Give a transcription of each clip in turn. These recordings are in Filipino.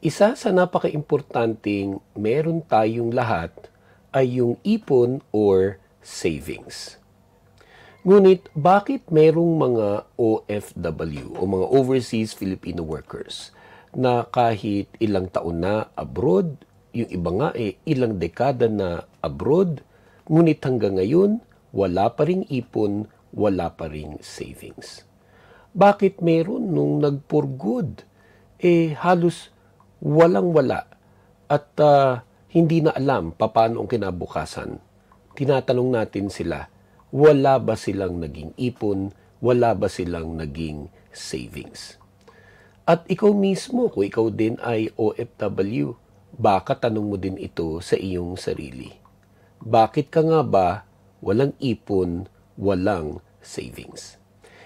Isa sa napakaimportanteng meron tayong lahat ay yung ipon or savings. Ngunit bakit merong mga OFW o mga Overseas Filipino Workers na kahit ilang taon na abroad, yung iba nga ilang dekada na abroad, ngunit hanggang ngayon wala pa ring ipon, wala pa ring savings? Bakit meron nung nag-for good? Halos walang-wala at hindi na alam paano ang kinabukasan. Tinatanong natin sila, wala ba silang naging ipon? Wala ba silang naging savings? At ikaw mismo, kung ikaw din ay OFW, baka tanong mo din ito sa iyong sarili. Bakit ka nga ba walang ipon, walang savings?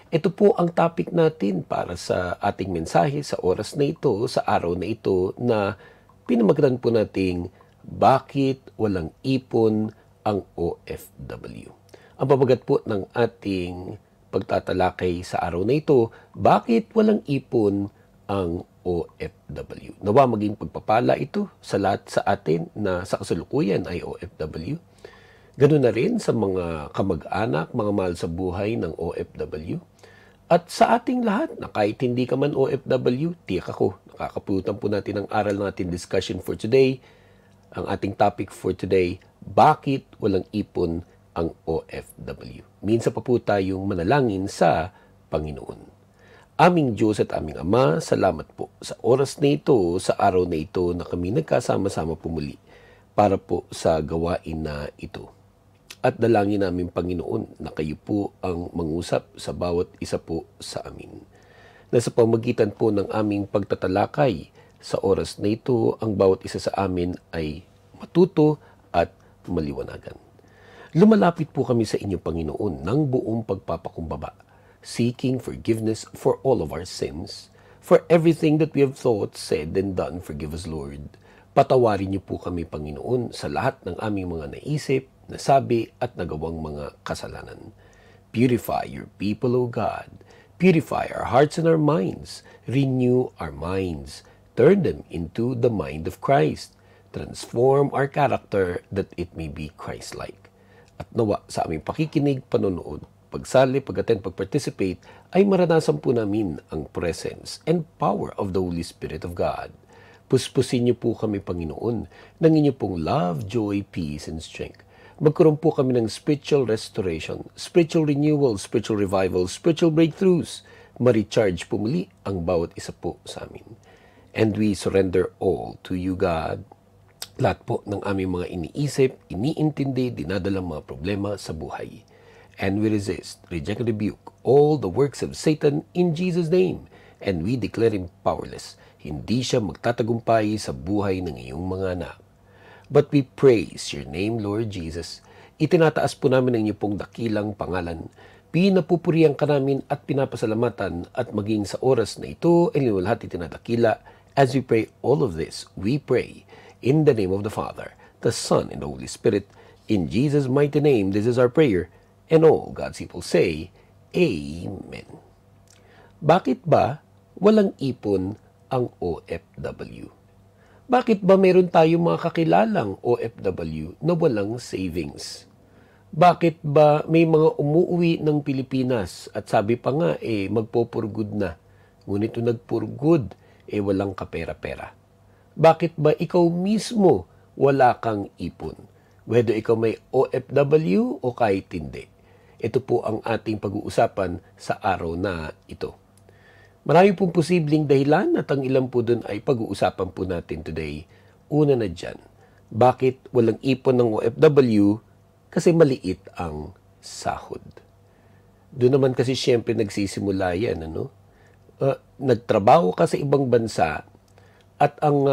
Ito po ang topic natin para sa ating mensahe sa oras na ito, sa araw na ito, na pinamagatan po nating bakit walang ipon ang OFW. Ang pamagat po ng ating pagtatalakay sa araw na ito, bakit walang ipon ang OFW. Nawa maging pagpapala ito sa lahat sa atin na sa kasalukuyan ay OFW. Ganun na rin sa mga kamag-anak, mga mahal sa buhay ng OFW. At sa ating lahat na kahit hindi ka man OFW, tiyak ako, nakakaputan po natin ang aral natin discussion for today. Ang ating topic for today, bakit walang ipon ang OFW? Minsan pa po tayong manalangin sa Panginoon. Aming Diyos at aming Ama, salamat po sa oras na ito, sa araw na ito na kami nagkasama-sama pumuli para po sa gawain na ito. At dalangin namin, Panginoon, na kayo po ang mangusap sa bawat isa po sa amin. Na sa pamagitan po ng aming pagtatalakay sa oras na ito, ang bawat isa sa amin ay matuto at maliwanagan. Lumalapit po kami sa inyo, Panginoon, ng buong pagpapakumbaba, seeking forgiveness for all of our sins, for everything that we have thought, said, and done. Forgive us, Lord. Patawarin niyo po kami, Panginoon, sa lahat ng aming mga naisip, nasabi at nagawang mga kasalanan. Purify your people, O God. Purify our hearts and our minds. Renew our minds. Turn them into the mind of Christ. Transform our character that it may be Christ-like. At nawa sa aming pakikinig, panonood, pagsali, pag-attend, pag-participate, ay maranasan po namin ang presence and power of the Holy Spirit of God. Puspusin niyo po kami, Panginoon, ng inyo pong love, joy, peace, and strength. Magkaroon po kami ng spiritual restoration, spiritual renewal, spiritual revival, spiritual breakthroughs. Ma-recharge po muli ang bawat isa po sa amin. And we surrender all to you, God. Lahat po ng aming mga iniisip, iniintindi, dinadalang mga problema sa buhay. And we resist, reject, and rebuke all the works of Satan in Jesus' name. And we declare him powerless. Hindi siya magtatagumpay sa buhay ng iyong mga anak. But we praise your name, Lord Jesus. Itinataas po namin ang inyong pong dakilang pangalan. Pinapupurihan ka namin at pinapasalamatan at maging sa oras na ito ay linulat itinadakila. As we pray all of this, we pray in the name of the Father, the Son, and the Holy Spirit. In Jesus' mighty name, this is our prayer. And all God's people say, Amen. Bakit ba walang ipon ang OFW? Bakit ba meron tayong mga kakilalang OFW na walang savings? Bakit ba may mga umuwi ng Pilipinas at sabi pa nga magpo-for-good na? Ngunit kung nag-for-good, walang kapera-pera. Bakit ba ikaw mismo wala kang ipon? Whether ikaw may OFW o kahit hindi. Ito po ang ating pag-uusapan sa araw na ito. Marami pong posibleng dahilan at ang ilan po dun ay pag-uusapan po natin today. Una na dyan, bakit walang ipon ng OFW? Kasi maliit ang sahod. Doon naman kasi siyempre nagsisimula yan. Nagtrabaho ka sa ibang bansa at ang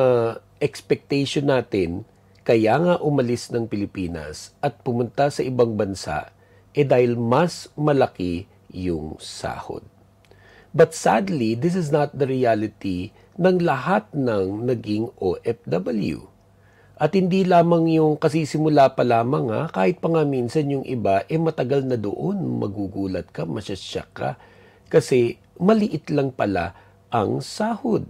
expectation natin, kaya nga umalis ng Pilipinas at pumunta sa ibang bansa, dahil mas malaki yung sahod. But sadly, this is not the reality ng lahat ng naging OFW. At hindi lamang yung kasisimula pa lamang kahit pa nga minsan yung iba, matagal na doon, magugulat ka, masyasyak ka. Kasi maliit lang pala ang sahod.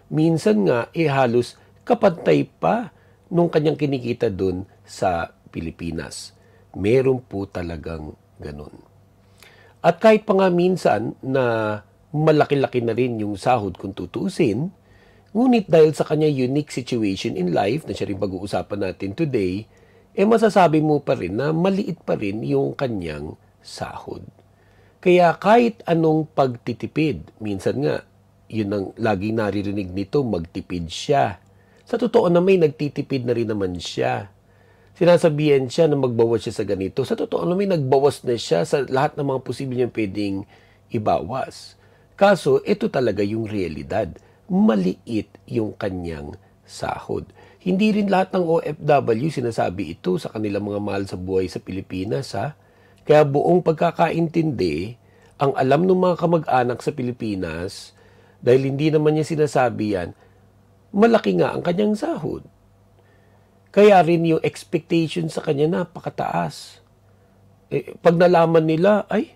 Minsan nga, halos kapantay pa nung kanyang kinikita dun sa Pilipinas. Meron po talagang ganun. At kahit pa nga minsan na malaki-laki na rin yung sahod kung tutuusin, ngunit dahil sa kanya unique situation in life na siya rin pag-uusapan natin today, masasabi mo pa rin na maliit pa rin yung kanyang sahod. Kaya kahit anong pagtitipid, minsan nga, yun ang lagi naririnig nito, magtipid siya. Sa totoo na may nagtitipid na rin naman siya. Sinasabihan siya na magbawas siya sa ganito. Sa totoo na may nagbawas na siya sa lahat ng mga posible niyang pwedeng ibawas. Kaso, ito talaga yung realidad. Maliit yung kanyang sahod. Hindi rin lahat ng OFW sinasabi ito sa kanilang mga mahal sa buhay sa Pilipinas, ha? Kaya buong pagkakaintindi, ang alam ng mga kamag-anak sa Pilipinas, dahil hindi naman niya sinasabi yan, malaki nga ang kanyang sahod. Kaya rin yung expectation sa kanya napakataas. Pag nalaman nila, ay,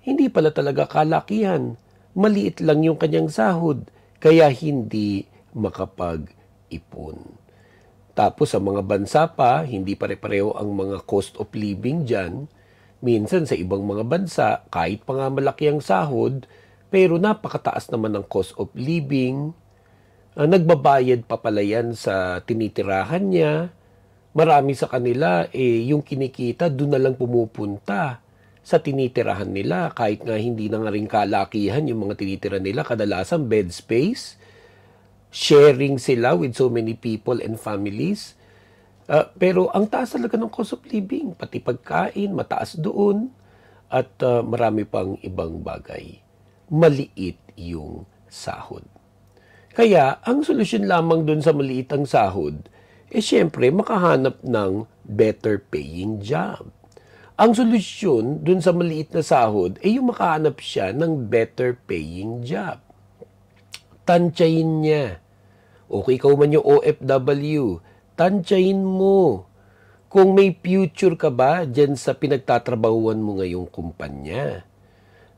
hindi pala talaga kalakihan. Maliit lang yung kanyang sahod. Kaya hindi makapag-ipon. Tapos sa mga bansa pa, hindi pare-pareho ang mga cost of living dyan. Minsan sa ibang mga bansa, kahit pa nga malaki ang sahod, pero napakataas naman ang cost of living. Nagbabayad pa pala yan sa tinitirahan niya. Marami sa kanila, yung kinikita, doon na lang pumupunta sa tinitirahan nila. Kahit nga hindi na nga rin kalakihan yung mga tinitira nila, kadalasan bed space. Sharing sila with so many people and families. Pero ang taas talaga ng cost of living, pati pagkain, mataas doon, at marami pang ibang bagay. Maliit yung sahod. Kaya, ang solusyon lamang doon sa maliit ang sahod, syempre, makahanap ng better paying job. Ang solusyon doon sa maliit na sahod, yung makahanap siya ng better paying job. Tansyahin niya. Okay, ikaw man yung OFW, tansyahin mo. Kung may future ka ba dyan sa pinagtatrabahuan mo ngayong kumpanya?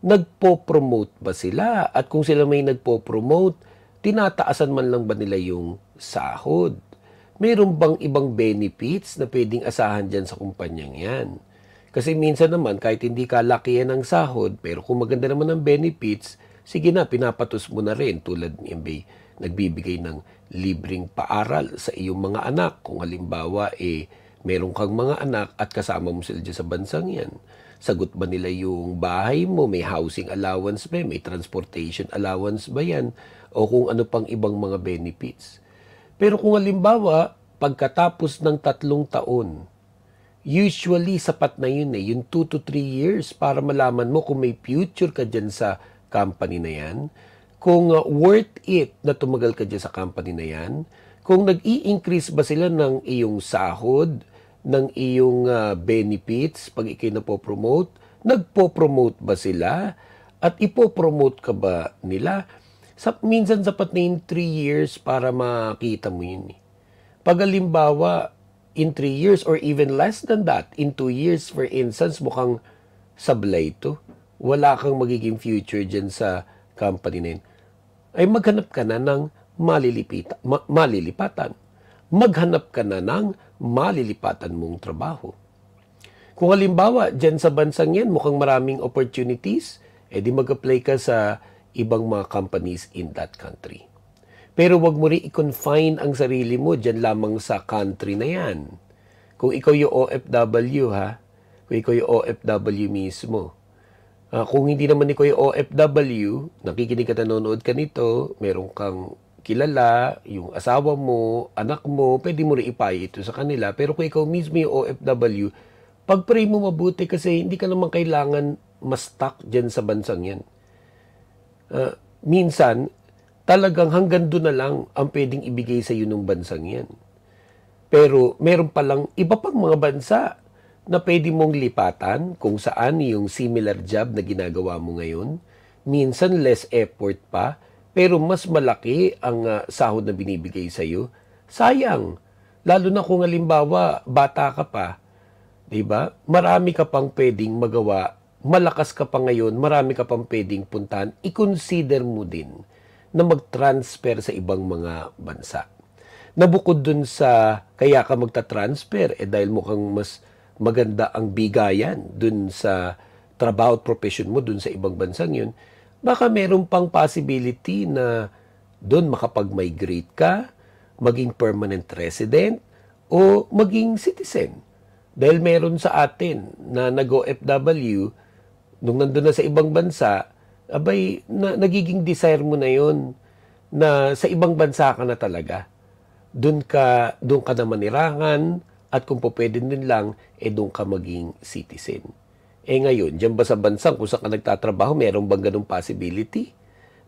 Nagpo-promote ba sila? At kung sila may nagpo-promote, tinataasan man lang ba nila yung sahod? Mayroon bang ibang benefits na pwedeng asahan dyan sa kumpanyang yan? Kasi minsan naman, kahit hindi kalakihan ang sahod, pero kung maganda naman ang benefits, sige na, pinapatos mo na rin. Tulad ni MB, nagbibigay ng libreng paaral sa iyong mga anak. Kung halimbawa, meron kang mga anak at kasama mo sila dyan sa bansang yan. Sagot ba nila yung bahay mo? May housing allowance ba? May transportation allowance ba yan? O kung ano pang ibang mga benefits. Pero kung halimbawa, pagkatapos ng 3 taon, usually sapat na yun yung 2 to 3 years para malaman mo kung may future ka dyan sa company na yan, kung worth it na tumagal ka dyan sa company na yan, kung nag-i-increase ba sila ng iyong sahod, ng iyong benefits pag ikay napopromote, nagpo-promote ba sila, at ipopromote ka ba nila? Minsan sapat na yung 3 years para makita mo yun. Pag halimbawa, in 3 years or even less than that, in 2 years for instance, mukhang sablay ito. Wala kang magiging future dyan sa company na yun. Ay maghanap ka na ng malilipatan. Maghanap ka na ng malilipatan mong trabaho. Kung halimbawa, dyan sa bansang yan, mukhang maraming opportunities, di mag-apply ka sa ibang mga companies in that country. Pero wag mo rin i-confine ang sarili mo dyan lamang sa country na yan. Kung ikaw yung OFW, kung ikaw yung OFW mismo. Kung hindi naman ikaw yung OFW, nakikinig ka, nanonood ka nito, meron kang kilala, yung asawa mo, anak mo, pwede mo rin ipay ito sa kanila. Pero kung ikaw mismo yung OFW, pag-pray mo mabuti kasi hindi ka naman kailangan ma-stuck dyan sa bansang yan. Minsan, talagang hanggang doon na lang ang pwedeng ibigay sa iyo ng bansang yan. Pero meron palang iba pang mga bansa na pwede mong lipatan kung saan yung similar job na ginagawa mo ngayon. Minsan less effort pa, pero mas malaki ang sahod na binibigay sa iyo. Sayang, lalo na kung halimbawa bata ka pa, 'di ba? Marami ka pang pwedeng magawa. Malakas ka pa ngayon, marami ka pang pwedeng puntahan, i-consider mo din na mag-transfer sa ibang mga bansa. Nabukod dun sa kaya ka magta-transfer, dahil mukhang mas maganda ang bigayan dun sa trabaho at profession mo dun sa ibang bansang yun, baka meron pang possibility na dun makapag-migrate ka, maging permanent resident, o maging citizen. Dahil meron sa atin na nag-OFW, nung nandun na sa ibang bansa, abay, nagiging desire mo na yon na sa ibang bansa ka na talaga. Doon ka na manirangan, at kung po pwede din lang, doon ka maging citizen. Ngayon, dyan ba sa bansang kung saan ka nagtatrabaho, meron bang ganung possibility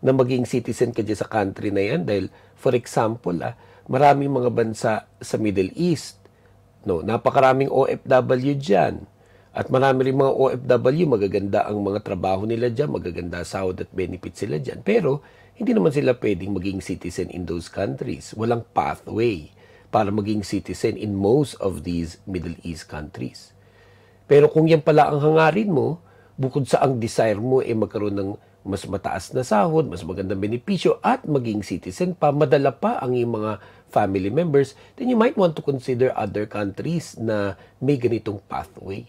na maging citizen ka dyan sa country na yan? Dahil, for example, maraming mga bansa sa Middle East, no, napakaraming OFW dyan. At marami rin mga OFW, magaganda ang mga trabaho nila dyan, magaganda sahod at benefits sila dyan. Pero, hindi naman sila pwedeng maging citizen in those countries. Walang pathway para maging citizen in most of these Middle East countries. Pero kung yan pala ang hangarin mo, bukod sa ang desire mo magkaroon ng mas mataas na sahod, mas magandang benepisyo, at maging citizen pa, madala pa ang iyong mga family members, then you might want to consider other countries na may ganitong pathway.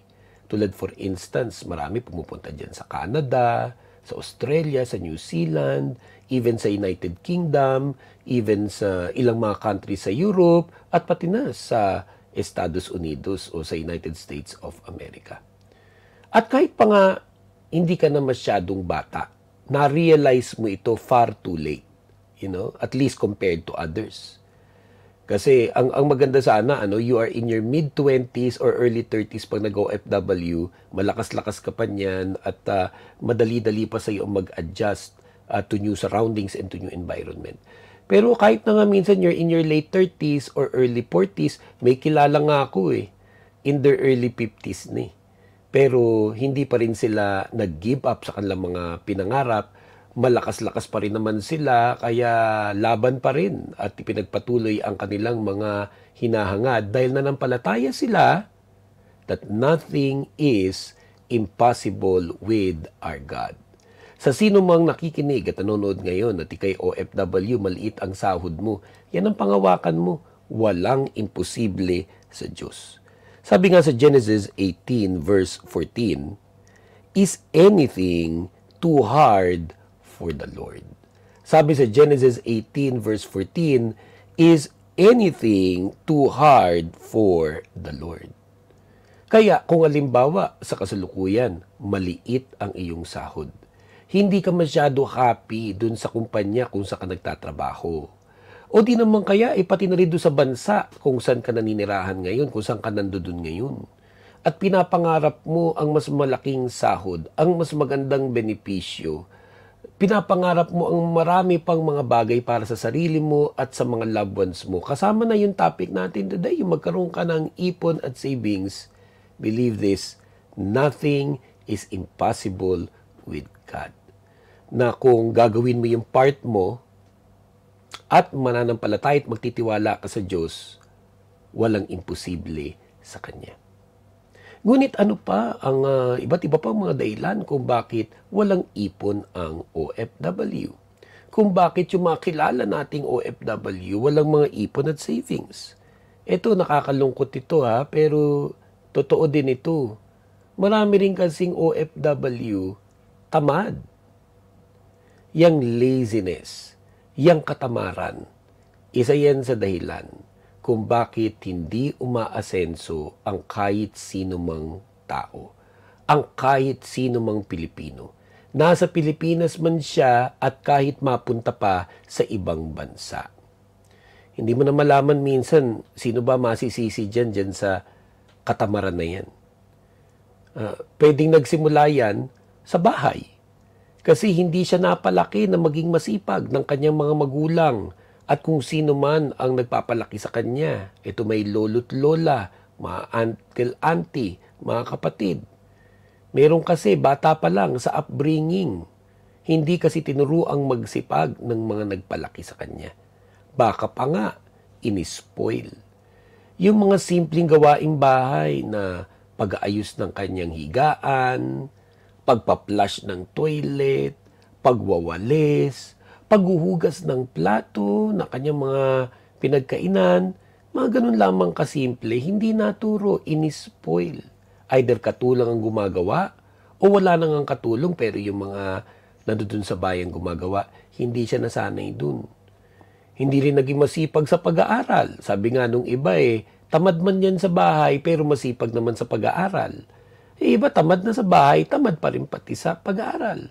Tulad for instance, marami pumupunta dyan sa Canada, sa Australia, sa New Zealand, even sa United Kingdom, even sa ilang mga countries sa Europe, at pati na sa Estados Unidos o sa United States of America. At kahit pa nga hindi ka na masyadong bata, na-realize mo ito far too late, at least compared to others. Kasi ang maganda sana, you are in your mid-20s or early 30s pag nag-OFW, malakas-lakas ka pa niyan, at madali-dali pa sa iyo mag-adjust to new surroundings and to new environment. Pero kahit na nga minsan you're in your late 30s or early 40s, may kilala nga ako in their early 50s na Pero hindi pa rin sila nag-give up sa kanilang mga pinangarap. Malakas-lakas pa rin naman sila, kaya laban pa rin at ipinagpatuloy ang kanilang mga hinahangad dahil nanampalataya sila that nothing is impossible with our God. Sa sino mang nakikinig at nanonood ngayon at ikay OFW, maliit ang sahod mo, yan ang pangawakan mo, walang imposible sa Diyos. Sabi nga sa Genesis 18 verse 14, is anything too hard for the Lord? Sabi sa Genesis 18 verse 14, is anything too hard for the Lord? Kaya kung halimbawa sa kasalukuyan, maliit ang iyong sahod, hindi ka masyado happy dun sa kumpanya kung saan ka nagtatrabaho. O di naman kaya, pati na rin doon sa bansa kung saan ka naninirahan ngayon, kung saan ka nandoon ngayon. At pinapangarap mo ang mas malaking sahod, ang mas magandang benepisyo. Pinapangarap mo ang marami pang mga bagay para sa sarili mo at sa mga loved ones mo. Kasama na yung topic natin today, yung magkaroon ka ng ipon at savings. Believe this, nothing is impossible with God. Na kung gagawin mo yung part mo at mananampalataya at magtitiwala ka sa Diyos, walang imposible sa Kanya. Ngunit ano pa ang iba't iba pang mga dahilan kung bakit walang ipon ang OFW? Kung bakit yung mga kilala nating OFW walang mga ipon at savings? Ito, nakakalungkot ito pero totoo din ito. Marami rin kasing OFW tamad. Yang laziness, yang katamaran, isa yan sa dahilan kung bakit hindi umaasenso ang kahit sino mang tao, ang kahit sino mang Pilipino. Nasa Pilipinas man siya at kahit mapunta pa sa ibang bansa. Hindi mo na malaman minsan sino ba masisisi dyan sa katamaran na yan. Pwedeng nagsimula yan sa bahay. Kasi hindi siya napalaki na maging masipag ng kanyang mga magulang at kung sino man ang nagpapalaki sa kanya. Ito may lolo't lola, mga uncle, auntie, mga kapatid. Meron kasi bata pa lang sa upbringing. Hindi kasi tinuruang magsipag ng mga nagpalaki sa kanya. Baka pa nga, inispoil. Yung mga simpleng gawaing bahay na pag-aayos ng kanyang higaan, pagpa-flush ng toilet, pagwawalis, paghuhugas ng plato, na kanyang mga pinagkainan, mga ganun lamang kasimple, hindi naturo, inispoil. Either katulang ang gumagawa, o wala nang ang katulong pero yung mga nandun sa bayan gumagawa, hindi siya nasanay dun. Hindi rin naging masipag sa pag-aaral. Sabi nga nung iba tamad man yan sa bahay pero masipag naman sa pag-aaral. Iba tamad na sa bahay, tamad pa rin pati sa pag-aaral.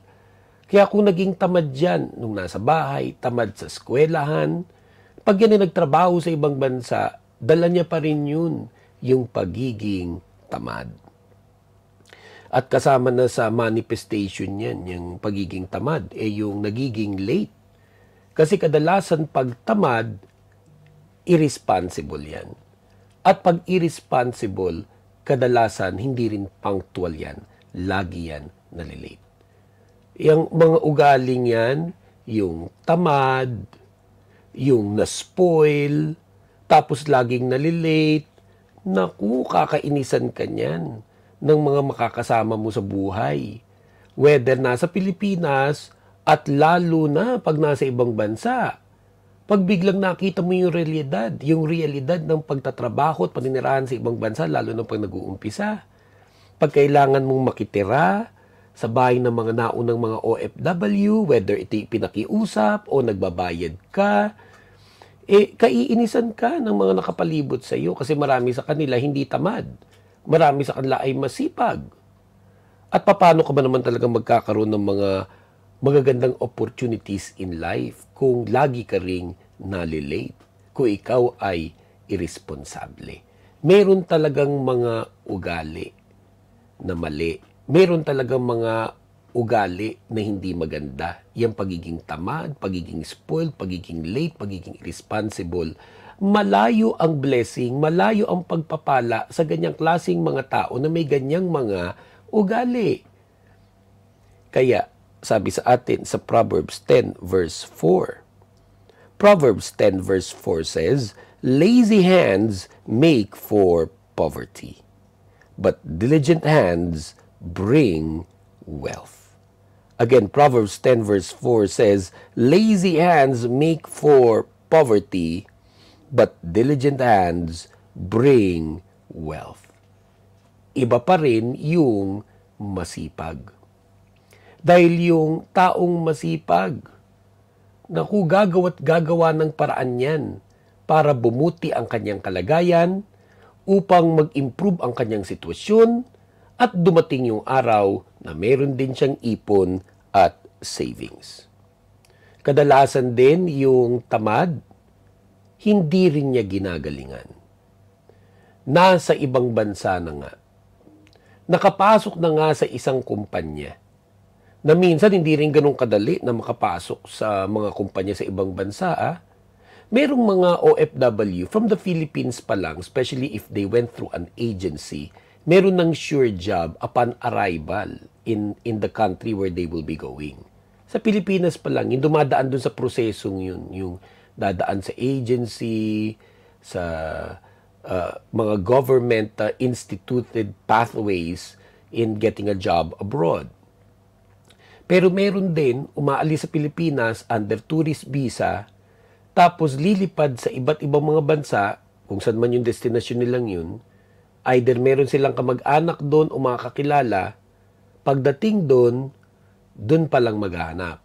Kaya kung naging tamad yan nung nasa bahay, tamad sa eskwelahan, pag yan ay nagtrabaho sa ibang bansa, dala niya pa rin yun, yung pagiging tamad. At kasama na sa manifestation yan, yung pagiging tamad, yung nagiging late. Kasi kadalasan pag tamad, irresponsible yan. At pag irresponsible, kadalasan hindi rin punctual yan. Lagi yan nalilate. Yung mga ugaling yan, yung tamad, yung na-spoil, tapos laging nalilate, naku, kakainisan ka niyan ng mga makakasama mo sa buhay. Whether nasa Pilipinas at lalo na pag nasa ibang bansa. Pag biglang nakita mo yung realidad ng pagtatrabaho at paninirahan sa ibang bansa, lalo na pag nag-uumpisa. Pag kailangan mong makitira sa bahay ng mga naunang mga OFW, whether ito pinakiusap o nagbabayad ka, kaiinisan ka ng mga nakapalibot sa iyo kasi marami sa kanila hindi tamad. Marami sa kanila ay masipag. At paano ka ba naman talaga magkakaroon ng mga magagandang opportunities in life kung lagi ka ring nalilate, kung ikaw ay irresponsable. Meron talagang mga ugali na mali. Meron talagang mga ugali na hindi maganda. Yung pagiging tamad, pagiging spoiled, pagiging late, pagiging irresponsible. Malayo ang blessing, malayo ang pagpapala sa ganyang klaseng mga tao na may ganyang mga ugali. Kaya, sabi sa atin sa Proverbs 10 verse 4. Proverbs 10 verse 4 says, lazy hands make for poverty, but diligent hands bring wealth. Again, Proverbs 10 verse 4 says, lazy hands make for poverty, but diligent hands bring wealth. Iba pa rin yung masipag. Dahil yung taong masipag, naku, gagawa ng paraan yan para bumuti ang kanyang kalagayan, upang mag-improve ang kanyang sitwasyon, at dumating yung araw na meron din siyang ipon at savings. Kadalasan din yung tamad, hindi rin niya ginagalingan. Nasa ibang bansa na nga. Nakapasok na nga sa isang kumpanya na minsan hindi rin ganun kadali na makapasok sa mga kumpanya sa ibang bansa. Merong mga OFW from the Philippines pa lang, especially if they went through an agency, meron ng sure job upon arrival in the country where they will be going. Sa Pilipinas pa lang, yung dumadaan dun sa prosesong yun, yung dadaan sa agency, sa mga government instituted pathways in getting a job abroad. Pero meron din umaalis sa Pilipinas under tourist visa, tapos lilipad sa iba't ibang mga bansa, kung saan man yung destination nilang yun, either meron silang kamag-anak doon o mga kakilala, pagdating doon, doon pa lang maghahanap.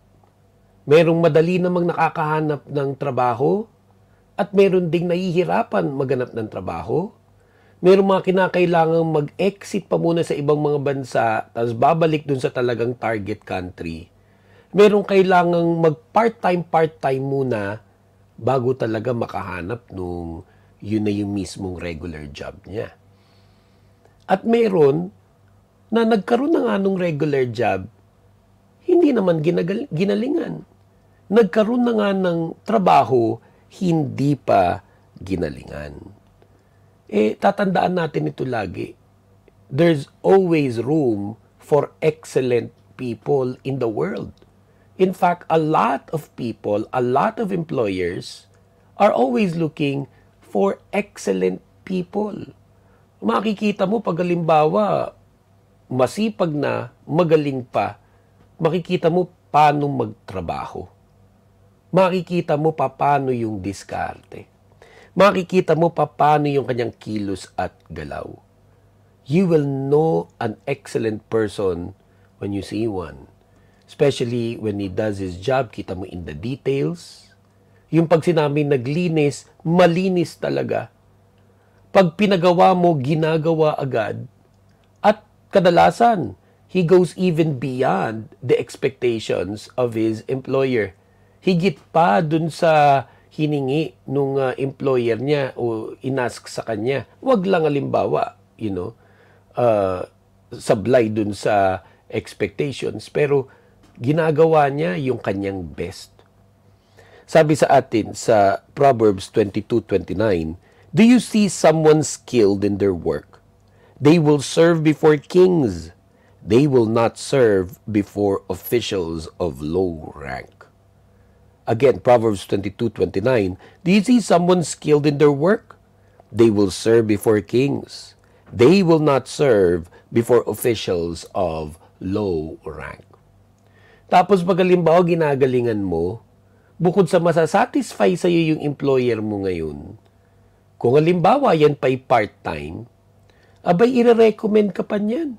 Merong madali namang nakakahanap ng trabaho, at meron ding nahihirapan maghanap ng trabaho. Merong mga kinakailangang mag-exit pa muna sa ibang mga bansa, tapos babalik dun sa talagang target country. Merong kailangang mag-part-time muna bago talaga makahanap nung yun na yung mismong regular job niya. At meron na nagkaroon na nga nung regular job, hindi naman ginalingan. Nagkaroon na nga ng trabaho, hindi pa ginalingan. Tatandaan natin ito lagi. There's always room for excellent people in the world. In fact, a lot of people, a lot of employers are always looking for excellent people. Makikita mo pag halimbawa, masipag na, magaling pa, makikita mo paano magtrabaho. makikita mo paano yung diskarte. Makikita mo paano yung kanyang kilos at galaw. You will know an excellent person when you see one. Especially when he does his job, kita mo in the details. Yung pag sinabi naglinis, malinis talaga. Pag pinagawa mo, ginagawa agad. At kadalasan, he goes even beyond the expectations of his employer. Higit pa dun sa hiningi nung employer niya o inask sa kanya. Wag lang halimbawa, sablay dun sa expectations, pero ginagawa niya yung kanyang best. Sabi sa atin sa Proverbs 22:29, do you see someone skilled in their work? They will serve before kings. They will not serve before officials of low rank. Again, Proverbs 22:29, do you see someone skilled in their work? They will serve before kings. They will not serve before officials of low rank. Tapos pag halimbawa ginagalingan mo, bukod sa masasatisfy sa iyo yung employer mo ngayon, kung halimbawa yan pa'y part-time, abay ire-recommend ka pa niyan.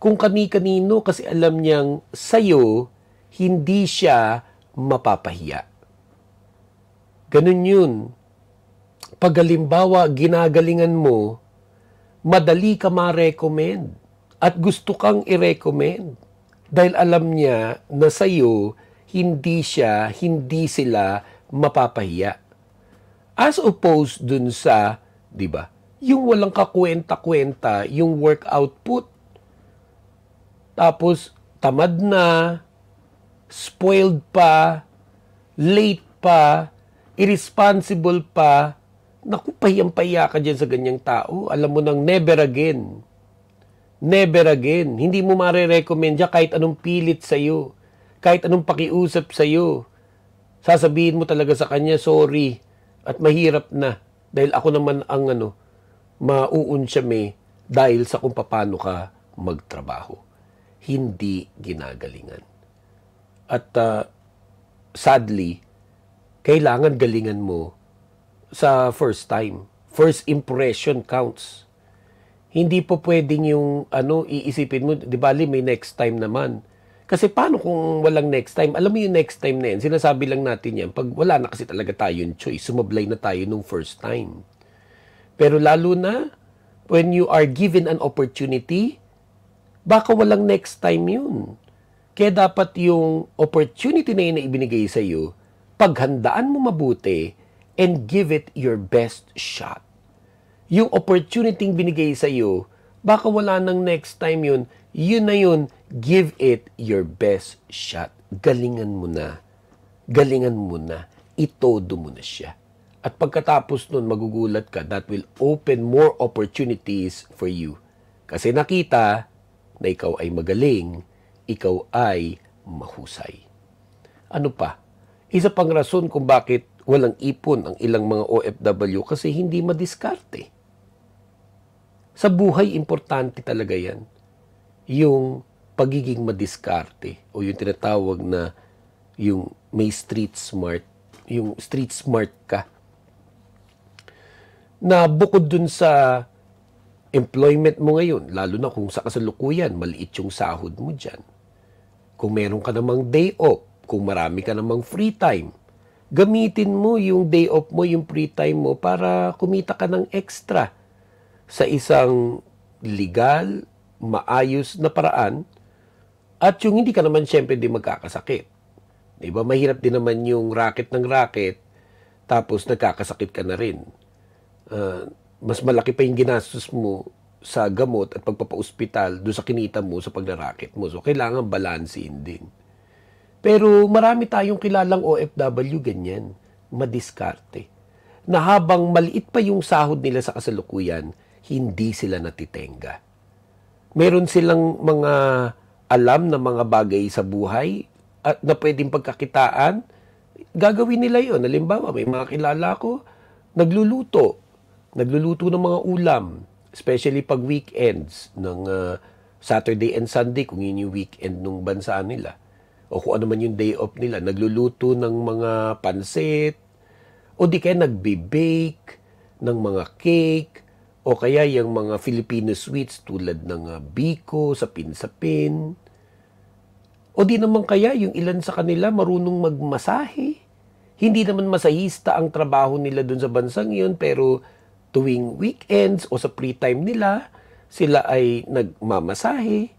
Kung kani-kanino kasi alam niyang sa'yo, hindi siya mapapahiya. Ganun yun. Pag halimbawa ginagalingan mo, madali ka ma-recommend at gusto kang i-recommend dahil alam niya na sa'yo, hindi sila mapapahiya. As opposed dun sa, di ba, yung walang kakwenta-kwenta, yung work output. Tapos, tamad na, spoiled pa, late pa, irresponsible pa. Naku, pahiyang-pahiya ka dyan sa ganyang tao. Alam mo nang never again. Never again. Hindi mo marirecommend niya kahit anong pilit sa'yo. Kahit anong pakiusap sa'yo. Sasabihin mo talaga sa kanya, sorry. At mahirap na. Dahil ako naman ang mauunsyame dahil sa kung paano ka magtrabaho. Hindi ginagalingan. At sadly, kailangan galingan mo sa first time. First impression counts. Hindi po pwedeng yung iisipin mo, di bali may next time naman. Kasi paano kung walang next time? Alam mo yung next time na yan, sinasabi lang natin yan, pag wala na kasi talaga tayong choice, sumablay na tayo nung first time. Pero lalo na, when you are given an opportunity, baka walang next time yun. Kaya dapat yung opportunity na yun na ibinigay sa'yo, paghandaan mo mabuti, and give it your best shot. Yung opportunity binigay sa iyo, baka wala nang next time yun na yun, give it your best shot. Galingan mo na. Galingan mo na. Itodo mo na siya. At pagkatapos nun, magugulat ka, that will open more opportunities for you. Kasi nakita na ikaw ay magaling, ikaw ay mahusay. Ano pa? Isa pang rason kung bakit walang ipon ang ilang mga OFW kasi hindi madiskarte. Sa buhay, importante talaga yan. Yung pagiging madiskarte o yung tinatawag na yung may street smart, yung street smart ka. Na bukod dun sa employment mo ngayon, lalo na kung sa kasalukuyan, maliit yung sahod mo dyan. Kung meron ka namang day off, kung marami ka namang free time, gamitin mo yung day off mo, yung free time mo para kumita ka ng extra sa isang legal, maayos na paraan at yung hindi ka naman syempre di magkakasakit. Diba? Mahirap din naman yung racket ng racket tapos nagkakasakit ka na rin. Mas malaki pa yung ginastos mo sa gamot at pagpapa-ospital doon sa kinita mo sa pagnaraket mo. So, kailangan balansin din. Pero marami tayong kilalang OFW ganyan, madiskarte. Na habang maliit pa yung sahod nila sa kasalukuyan, hindi sila natitenga. Meron silang mga alam na mga bagay sa buhay at na pwedeng pagkakitaan, gagawin nila yon. Halimbawa, may mga kilala ko, nagluluto ng mga ulam, especially pag weekends ng Saturday and Sunday, kung yun yung weekend ng bansa nila. o kung ano man yung day off nila, nagluluto ng mga pansit, o di kaya nagbe-bake ng mga cake, o kaya yung mga Filipino sweets tulad ng biko, sapin-sapin. O di naman kaya yung ilan sa kanila marunong magmasahe. Hindi naman masahista ang trabaho nila dun sa bansang yun, pero tuwing weekends o sa free time nila, sila ay nagmamasahe.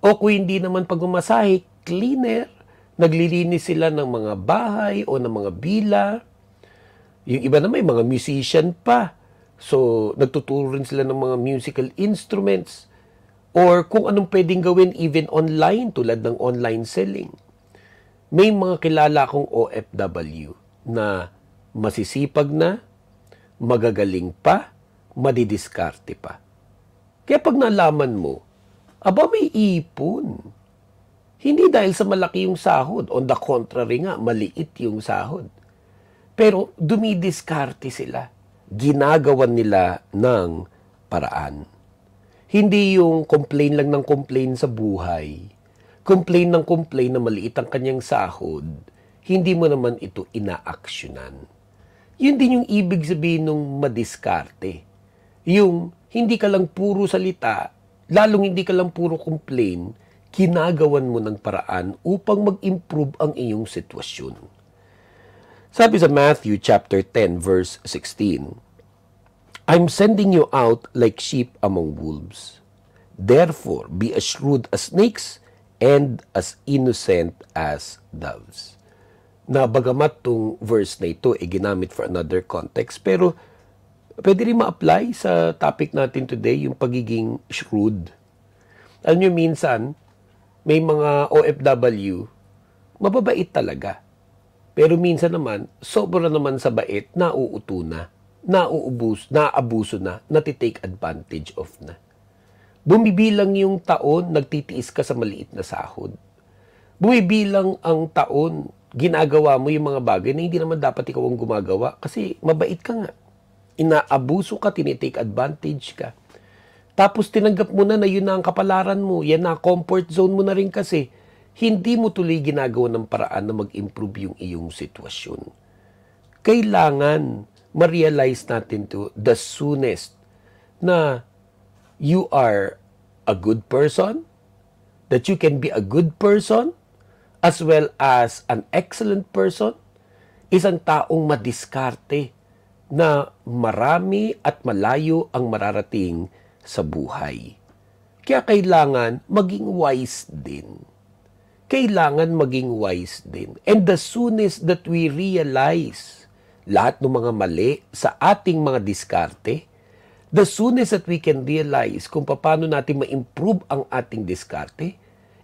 O kung hindi naman pagmamasahe, cleaner. Naglilinis sila ng mga bahay o ng mga bila. Yung iba naman, mga musician pa. So, nagtuturo rin sila ng mga musical instruments. Or kung anong pwedeng gawin even online, tulad ng online selling. May mga kilala akong OFW na masisipag na, magagaling pa, madidiskarte pa. Kaya pag nalaman mo, aba may ipon. Hindi dahil sa malaki yung sahod. On the contrary nga, maliit yung sahod. Pero dumidiskarte sila. Ginagawan nila ng paraan. Hindi yung complain lang ng complain sa buhay. Complain ng complain na maliit ang kanyang sahod. Hindi mo naman ito inaaksyonan. Yun din yung ibig sabihin ng madiskarte. Yung hindi ka lang puro salita, lalong hindi ka lang puro complain, ginagawan mo ng paraan upang mag-improve ang iyong sitwasyon. Sabi sa Matthew chapter 10 verse 16, I'm sending you out like sheep among wolves. Therefore, be as shrewd as snakes and as innocent as doves. Na bagamat tong verse na ito ay ginamit for another context, pero pwede rin ma-apply sa topic natin today, yung pagiging shrewd. Alam nyo, minsan, may mga OFW, mababait talaga. Pero minsan naman, sobra naman sa bait, nauuto na. Naabuso na, natitake advantage of na. Bumibilang yung taon, nagtitiis ka sa maliit na sahod. Bumibilang ang taon, ginagawa mo yung mga bagay na hindi naman dapat ikaw ang gumagawa kasi mabait ka nga. Inaabuso ka, tinitake advantage ka. Tapos tinanggap mo na yun na ang kapalaran mo, yan na, comfort zone mo na rin kasi hindi mo tuloy ginagawa ng paraan na mag-improve yung iyong sitwasyon. Kailangan ma-realize natin to the soonest na you are a good person, that you can be a good person, as well as an excellent person, isang taong madiskarte na marami at malayo ang mararating sa buhay. Kaya kailangan maging wise din. Kailangan maging wise din. And the soonest that we realize lahat ng mga mali sa ating mga diskarte, the soonest that we can realize kung paano natin ma-improve ang ating diskarte,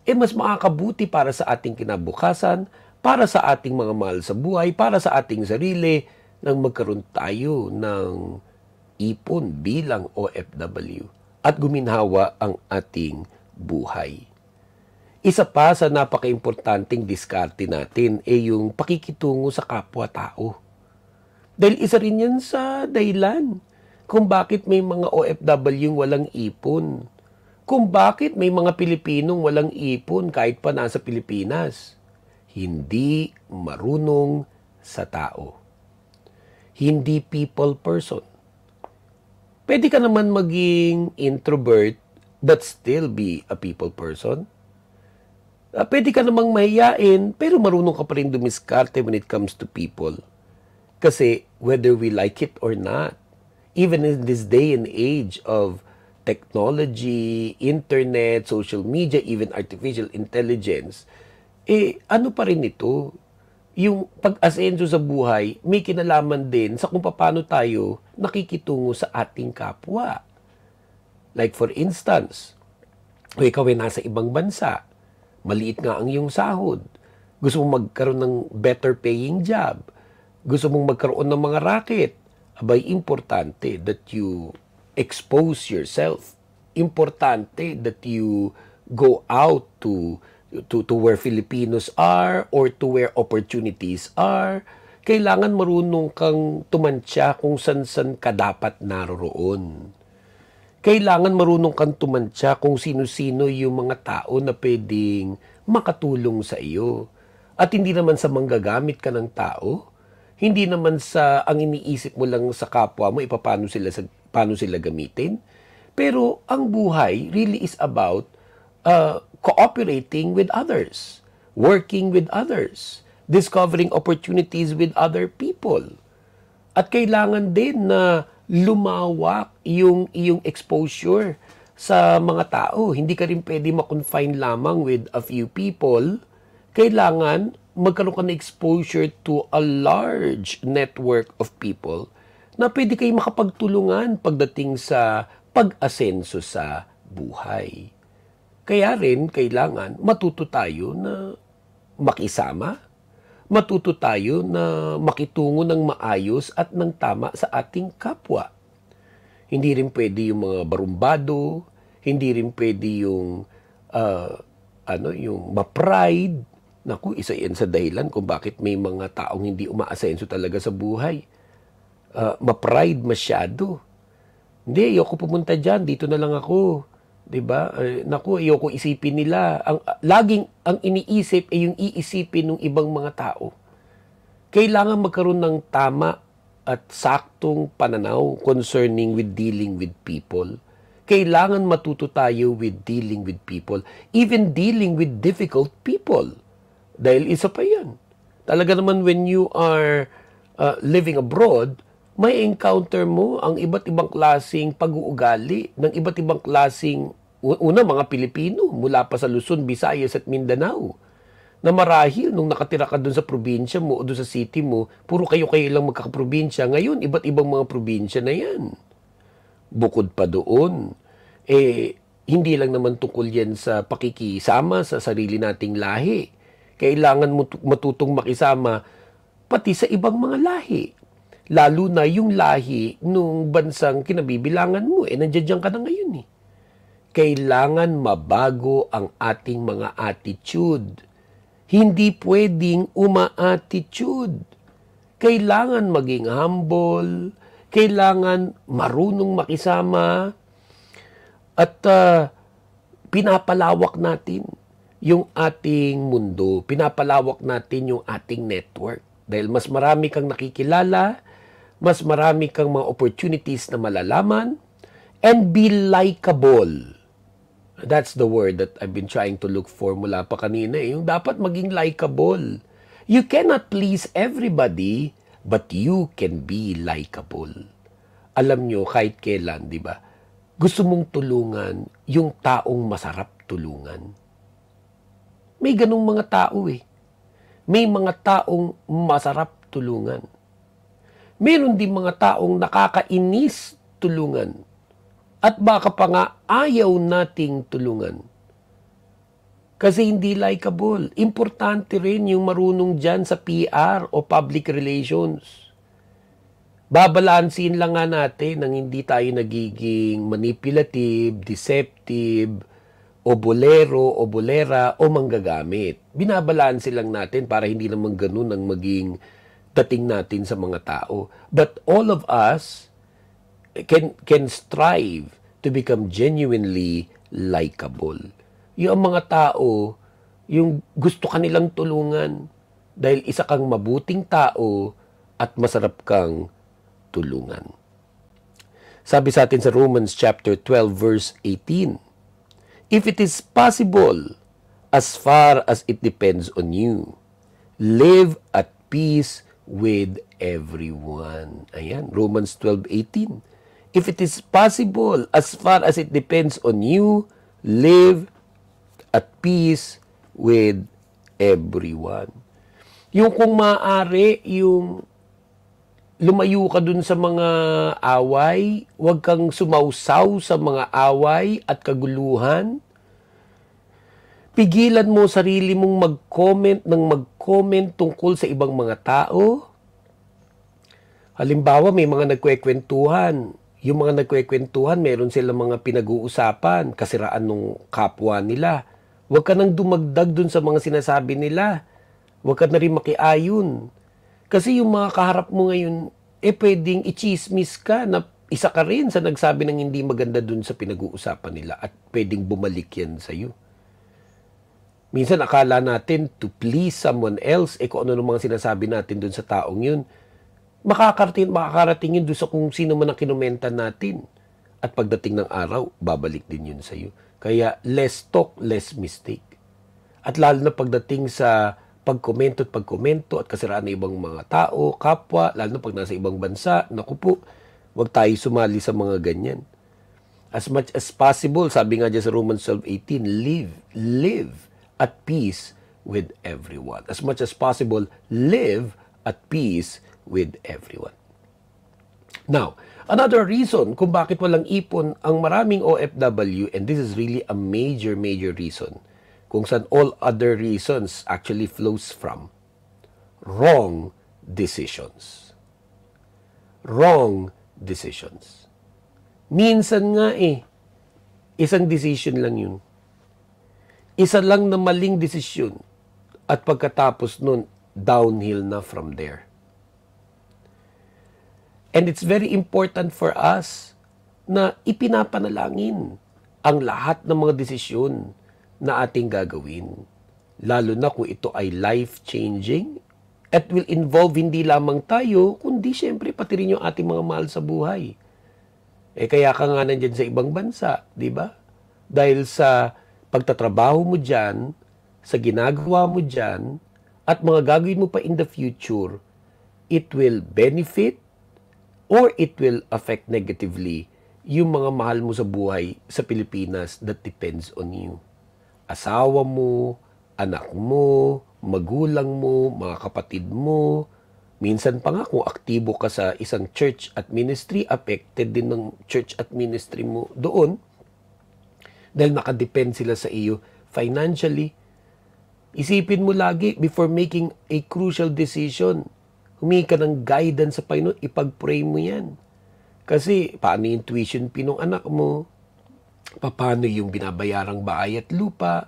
mas makakabuti para sa ating kinabukasan, para sa ating mga mahal sa buhay, para sa ating sarili, nang magkaroon tayo ng ipon bilang OFW at guminhawa ang ating buhay. Isa pa sa napaka-importanting diskarte natin ay yung pakikitungo sa kapwa-tao. Dahil isa rin yan sa dahilan kung bakit may mga OFW walang ipon. Kung bakit may mga Pilipinong walang ipon kahit pa nasa Pilipinas. Hindi marunong sa tao. Hindi people person. Pwede ka naman maging introvert but still be a people person. Pwede ka namang mahiyain pero marunong ka pa rin dumiskarte when it comes to people. Kasi whether we like it or not, even in this day and age of technology, internet, social media, even artificial intelligence, ano pa rin ito? Yung pag-asenso sa buhay, may kinalaman din sa kung paano tayo nakikitungo sa ating kapwa. Like for instance, kung ikaw ay nasa ibang bansa, maliit nga ang iyong sahod, gusto mong magkaroon ng better paying job, gusto mong magkaroon ng mga racket, abay importante that you expose yourself. Importante that you go out to where Filipinos are or to where opportunities are. Kailangan marunong kang tumantya kung san-san ka dapat naroroon. Kailangan marunong kang tumantya kung sino-sino yung mga tao na pwedeng makatulong sa iyo. At hindi naman sa manggagamit ka ng tao, hindi naman sa ang iniisip mo lang sa kapwa mo, paano sila gamitin. Pero ang buhay really is about cooperating with others, working with others, discovering opportunities with other people. At kailangan din na lumawak yung iyong exposure sa mga tao. Hindi ka rin pwede ma-confine lamang with a few people. Kailangan magkaroon ka ng exposure to a large network of people na pwede kayo makapagtulungan pagdating sa pag-asenso sa buhay. Kaya rin kailangan matuto tayo na makisama, matuto tayo na makitungo ng maayos at ng tama sa ating kapwa. Hindi rin pwede yung mga barumbado, hindi rin pwede yung yung ma-pride. Naku, isa yan sa dahilan kung bakit may mga taong hindi umaasenso talaga sa buhay. Ma-pride masyado. Hindi, ayoko pumunta dyan, dito na lang ako. 'Di ba? Naku, ayoko isipin nila. Laging ang iniisip ay yung iisipin ng ibang mga tao. Kailangan magkaroon ng tama at saktong pananaw concerning with dealing with people. Kailangan matuto tayo with dealing with people, even dealing with difficult people. Dahil isa pa 'yan. Talaga naman when you are living abroad, may encounter mo ang iba't ibang klaseng pag-uugali ng iba't ibang klaseng mga Pilipino mula pa sa Luzon, Visayas at Mindanao na marahil nung nakatira ka doon sa probinsya mo o doon sa city mo, puro kayo lang magkakaprobinsya. Ngayon, iba't ibang mga probinsya na yan. Bukod pa doon, hindi lang naman tungkol yan sa pakikisama sa sarili nating lahi. Kailangan matutong makisama pati sa ibang mga lahi. Lalo na yung lahi nung bansang kinabibilangan mo. Nandiyan ka na ngayon . Kailangan mabago ang ating mga attitude. Hindi pwedeng uma-attitude. Kailangan maging humble. Kailangan marunong makisama. At pinapalawak natin yung ating mundo. Pinapalawak natin yung ating network. Dahil mas marami kang nakikilala, mas marami kang mga opportunities na malalaman, and be likable. That's the word that I've been trying to look for mula pa kanina. Yung dapat maging likable. You cannot please everybody, but you can be likable. Alam nyo, kahit kailan, di ba? Gusto mong tulungan yung taong masarap tulungan. May ganung mga tao . May mga taong masarap tulungan. Meron din mga taong nakakainis tulungan. At baka pa nga ayaw nating tulungan. Kasi hindi likable. Importante rin yung marunong dyan sa PR o public relations. Babalansin lang nga natin nang hindi tayo nagiging manipulative, deceptive, o bolero, o bolera, o manggagamit. Binabalansin lang natin para hindi naman ganun ang maging dating natin sa mga tao. But all of us can strive to become genuinely likable. Yung mga tao, yung gusto kanilang tulungan dahil isa kang mabuting tao at masarap kang tulungan. Sabi sa atin sa Romans chapter 12 verse 18, if it is possible, as far as it depends on you, live at peace with everyone. Ayan, Romans 12:18. If it is possible, as far as it depends on you, live at peace with everyone. Yung kung maaari, yung lumayo ka dun sa mga away, huwag kang sumausaw sa mga away at kaguluhan. Pigilan mo sarili mong mag-comment tungkol sa ibang mga tao. Halimbawa, may mga nagkwekwentuhan. Yung mga nagkwekwentuhan, meron silang mga pinag-uusapan, kasiraan ng kapwa nila. Huwag ka nang dumagdag dun sa mga sinasabi nila. Huwag ka na rin makiayon. Kasi yung mga kaharap mo ngayon, pwedeng i-chismis ka na isa ka rin sa nagsabi ng hindi maganda dun sa pinag-uusapan nila at pwedeng bumalik yan sa'yo. Minsan akala natin to please someone else, kung ano mga sinasabi natin dun sa taong yun, makakarating yun dun sa kung sino man ang kinomenta natin. At pagdating ng araw, babalik din yun sa'yo. Kaya less talk, less mistake. At lalo na pagdating sa pagkomento at kasiraan ng ibang mga tao, kapwa, lalo na pag nasa ibang bansa, naku po, huwag tayo sumali sa mga ganyan. As much as possible, sabi nga dyan sa Romans 12:18, live at peace with everyone. As much as possible, live at peace with everyone. Now, another reason kung bakit walang ipon ang maraming OFW, and this is really a major reason, kung saan all other reasons actually flows from wrong decisions. Wrong decisions. Minsan nga isang decision lang yun. Isa lang na maling desisyon at pagkatapos nun, downhill na from there. And it's very important for us na ipinapanalangin ang lahat ng mga desisyon na ating gagawin. Lalo na kung ito ay life-changing at will involve hindi lamang tayo, kundi syempre pati rin yung ating mga mahal sa buhay. Kaya ka nga nandyan sa ibang bansa, di ba? Dahil sa pagtatrabaho mo dyan, sa ginagawa mo dyan, at mga gagawin mo pa in the future, it will benefit or it will affect negatively yung mga mahal mo sa buhay sa Pilipinas that depends on you. Asawa mo, anak mo, magulang mo, mga kapatid mo. Minsan pa nga kung aktibo ka sa isang church at ministry, affected din ng church at ministry mo doon dahil nakadepend sila sa iyo financially. Isipin mo lagi before making a crucial decision, humingi ka ng guidance sa Panginoon, ipag-pray mo yan. Kasi paano yung tuition fee ng anak mo? Paano yung binabayarang bahay at lupa?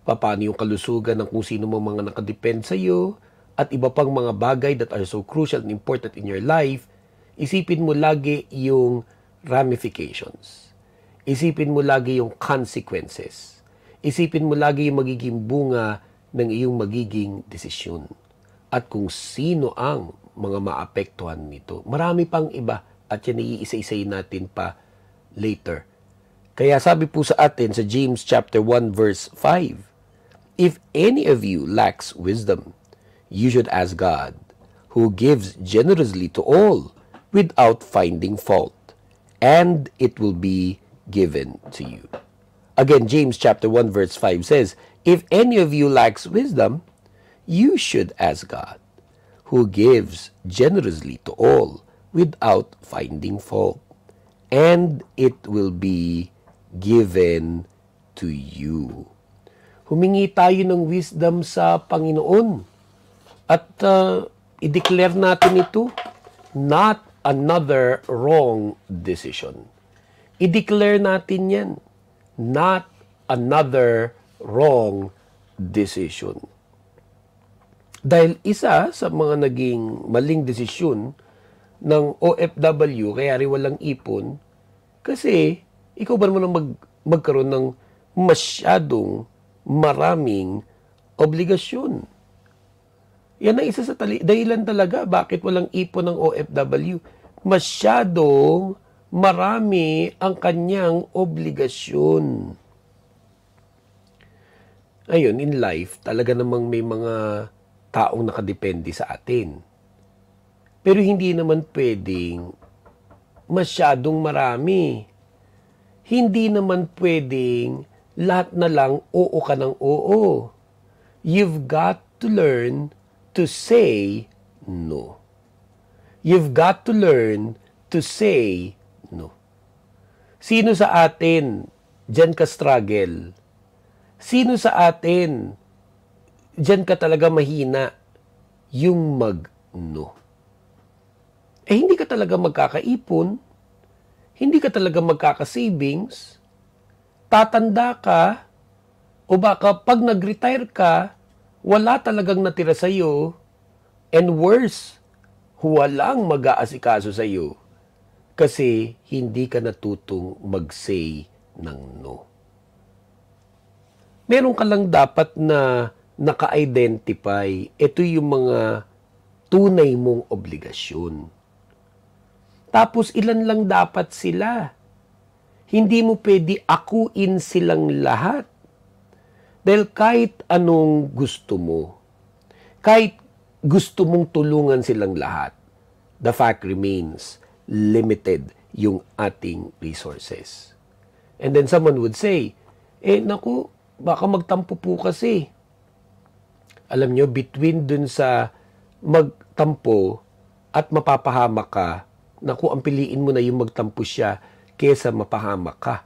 Paano yung kalusugan ng kung sino mo mga nakadepend sa iyo? At iba pang mga bagay that are so crucial and important in your life, isipin mo lagi yung ramifications. Isipin mo lagi yung consequences. Isipin mo lagi yung magiging bunga ng iyong magiging desisyon. At kung sino ang mga maapektuhan nito. Marami pang iba at yan iisa-isayin natin pa later. Kaya sabi po sa atin sa James chapter 1 verse 5, if any of you lacks wisdom, you should ask God, who gives generously to all without finding fault, and it will be given to you. Again, James chapter 1 verse 5 says, if any of you lacks wisdom, you should ask God, who gives generously to all without finding fault, and it will be given to you. Humingi tayo ng wisdom sa Panginoon at i-declare natin ito, not another wrong decision. I-declare natin yan, not another wrong decision. Dahil isa sa mga naging maling desisyon ng OFW, kaya rin walang ipon, kasi ikaw ba naman magkaroon ng masyadong maraming obligasyon. Yan ang isa sa dahilan talaga bakit walang ipon ng OFW. Masyadong marami ang kanyang obligasyon. Ayun, in life, talaga namang may mga taong nakadepende sa atin. Pero hindi naman pwedeng masyadong marami. Hindi naman pwedeng lahat na lang oo ka ng oo. You've got to learn to say no. You've got to learn to say no. Sino sa atin dyan ka struggle? Sino sa atin dyan ka talaga mahina? Yung mag-no. Hindi ka talaga magkakaipon, hindi ka talaga magkaka-savings, tatanda ka, o baka pag nag-retire ka, wala talagang natira sa'yo, and worse, walang mag-aasikaso sa'yo. Kasi hindi ka natutong mag-say ng no. Meron ka lang dapat na naka-identify. Ito yung mga tunay mong obligasyon. Tapos ilan lang dapat sila. Hindi mo pwede akuin silang lahat. Dahil kahit anong gusto mo, kahit gusto mong tulungan silang lahat, the fact remains, limited yung ating resources. And then someone would say, naku, baka magtampo po kasi. Alam nyo, between dun sa magtampo at mapapahamak ka, naku, ang piliin mo na yung magtampo siya kesa mapahamak ka.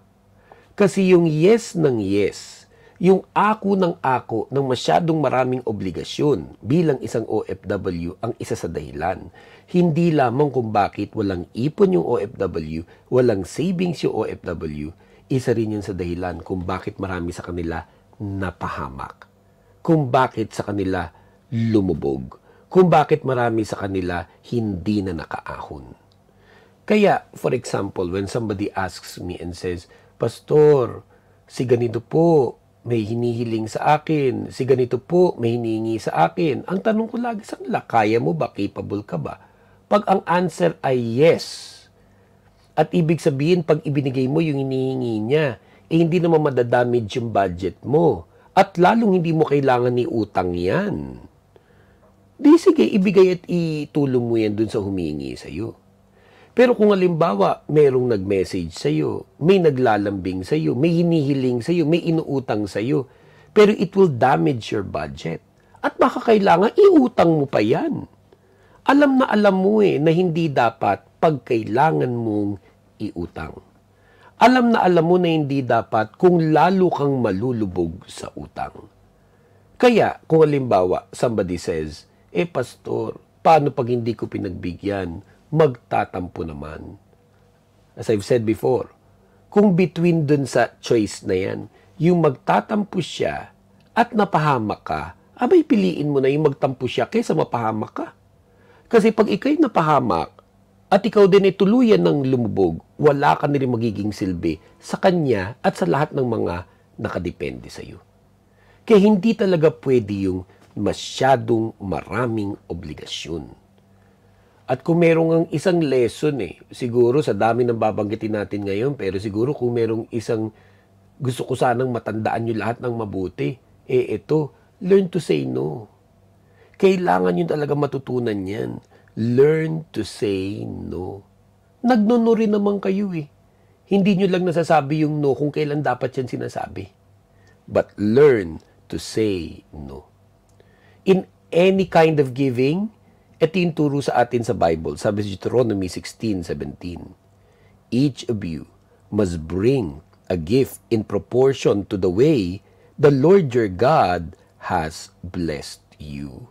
Kasi yung yes ng yes, yung ako ng ako ng masyadong maraming obligasyon bilang isang OFW ang isa sa dahilan. Hindi lamang kung bakit walang ipon yung OFW, walang savings yung OFW, isa rin yun sa dahilan kung bakit marami sa kanila napahamak. Kung bakit sa kanila lumubog. Kung bakit marami sa kanila hindi na nakaahon. Kaya, for example, when somebody asks me and says, Pastor, si ganito po, may hinihiling sa akin. Si ganito po, may hinihingi sa akin. Ang tanong ko lagi sa kanila, kaya mo ba? Capable ka ba? Pag ang answer ay yes, at ibig sabihin, pag ibinigay mo yung hinihingi niya, hindi naman madadamage yung budget mo. At lalong hindi mo kailangan ni utang yan. Di sige, ibigay at itulong mo yan dun sa humihingi sa'yo. Pero kung halimbawa, merong nag-message sa'yo, may naglalambing sa'yo, may hinihiling sa'yo, may inuutang sa'yo, pero it will damage your budget. At baka kailangan, iutang mo pa yan. Alam na alam mo na hindi dapat pag kailangan mong iutang. Alam na alam mo na hindi dapat kung lalo kang malulubog sa utang. Kaya, kung halimbawa, somebody says, Pastor, paano pag hindi ko pinagbigyan? Magtatampo naman. As I've said before, kung between dun sa choice na yan, yung magtatampo siya at napahamak ka, abay piliin mo na yung magtampo siya kaysa mapahamak ka. Kasi pag ikaw'y napahamak at ikaw din ay tuluyan ng lumubog, wala ka na rin magiging silbi sa kanya at sa lahat ng mga nakadepende sa iyo. Kaya hindi talaga pwede yung masyadong maraming obligasyon. At kung merong isang lesson siguro sa dami ng babanggitin natin ngayon, pero siguro kung merong isang gusto ko sanang matandaan nyo lahat ng mabuti, ito, learn to say no. Kailangan yun talaga matutunan yan. Learn to say no. Nagno-no rin naman kayo Hindi nyo lang nasasabi yung no kung kailan dapat yan sinasabi. But learn to say no. In any kind of giving, ito yung turo sa atin sa Bible. Sabi sa Deuteronomy 16:17. Each of you must bring a gift in proportion to the way the Lord your God has blessed you.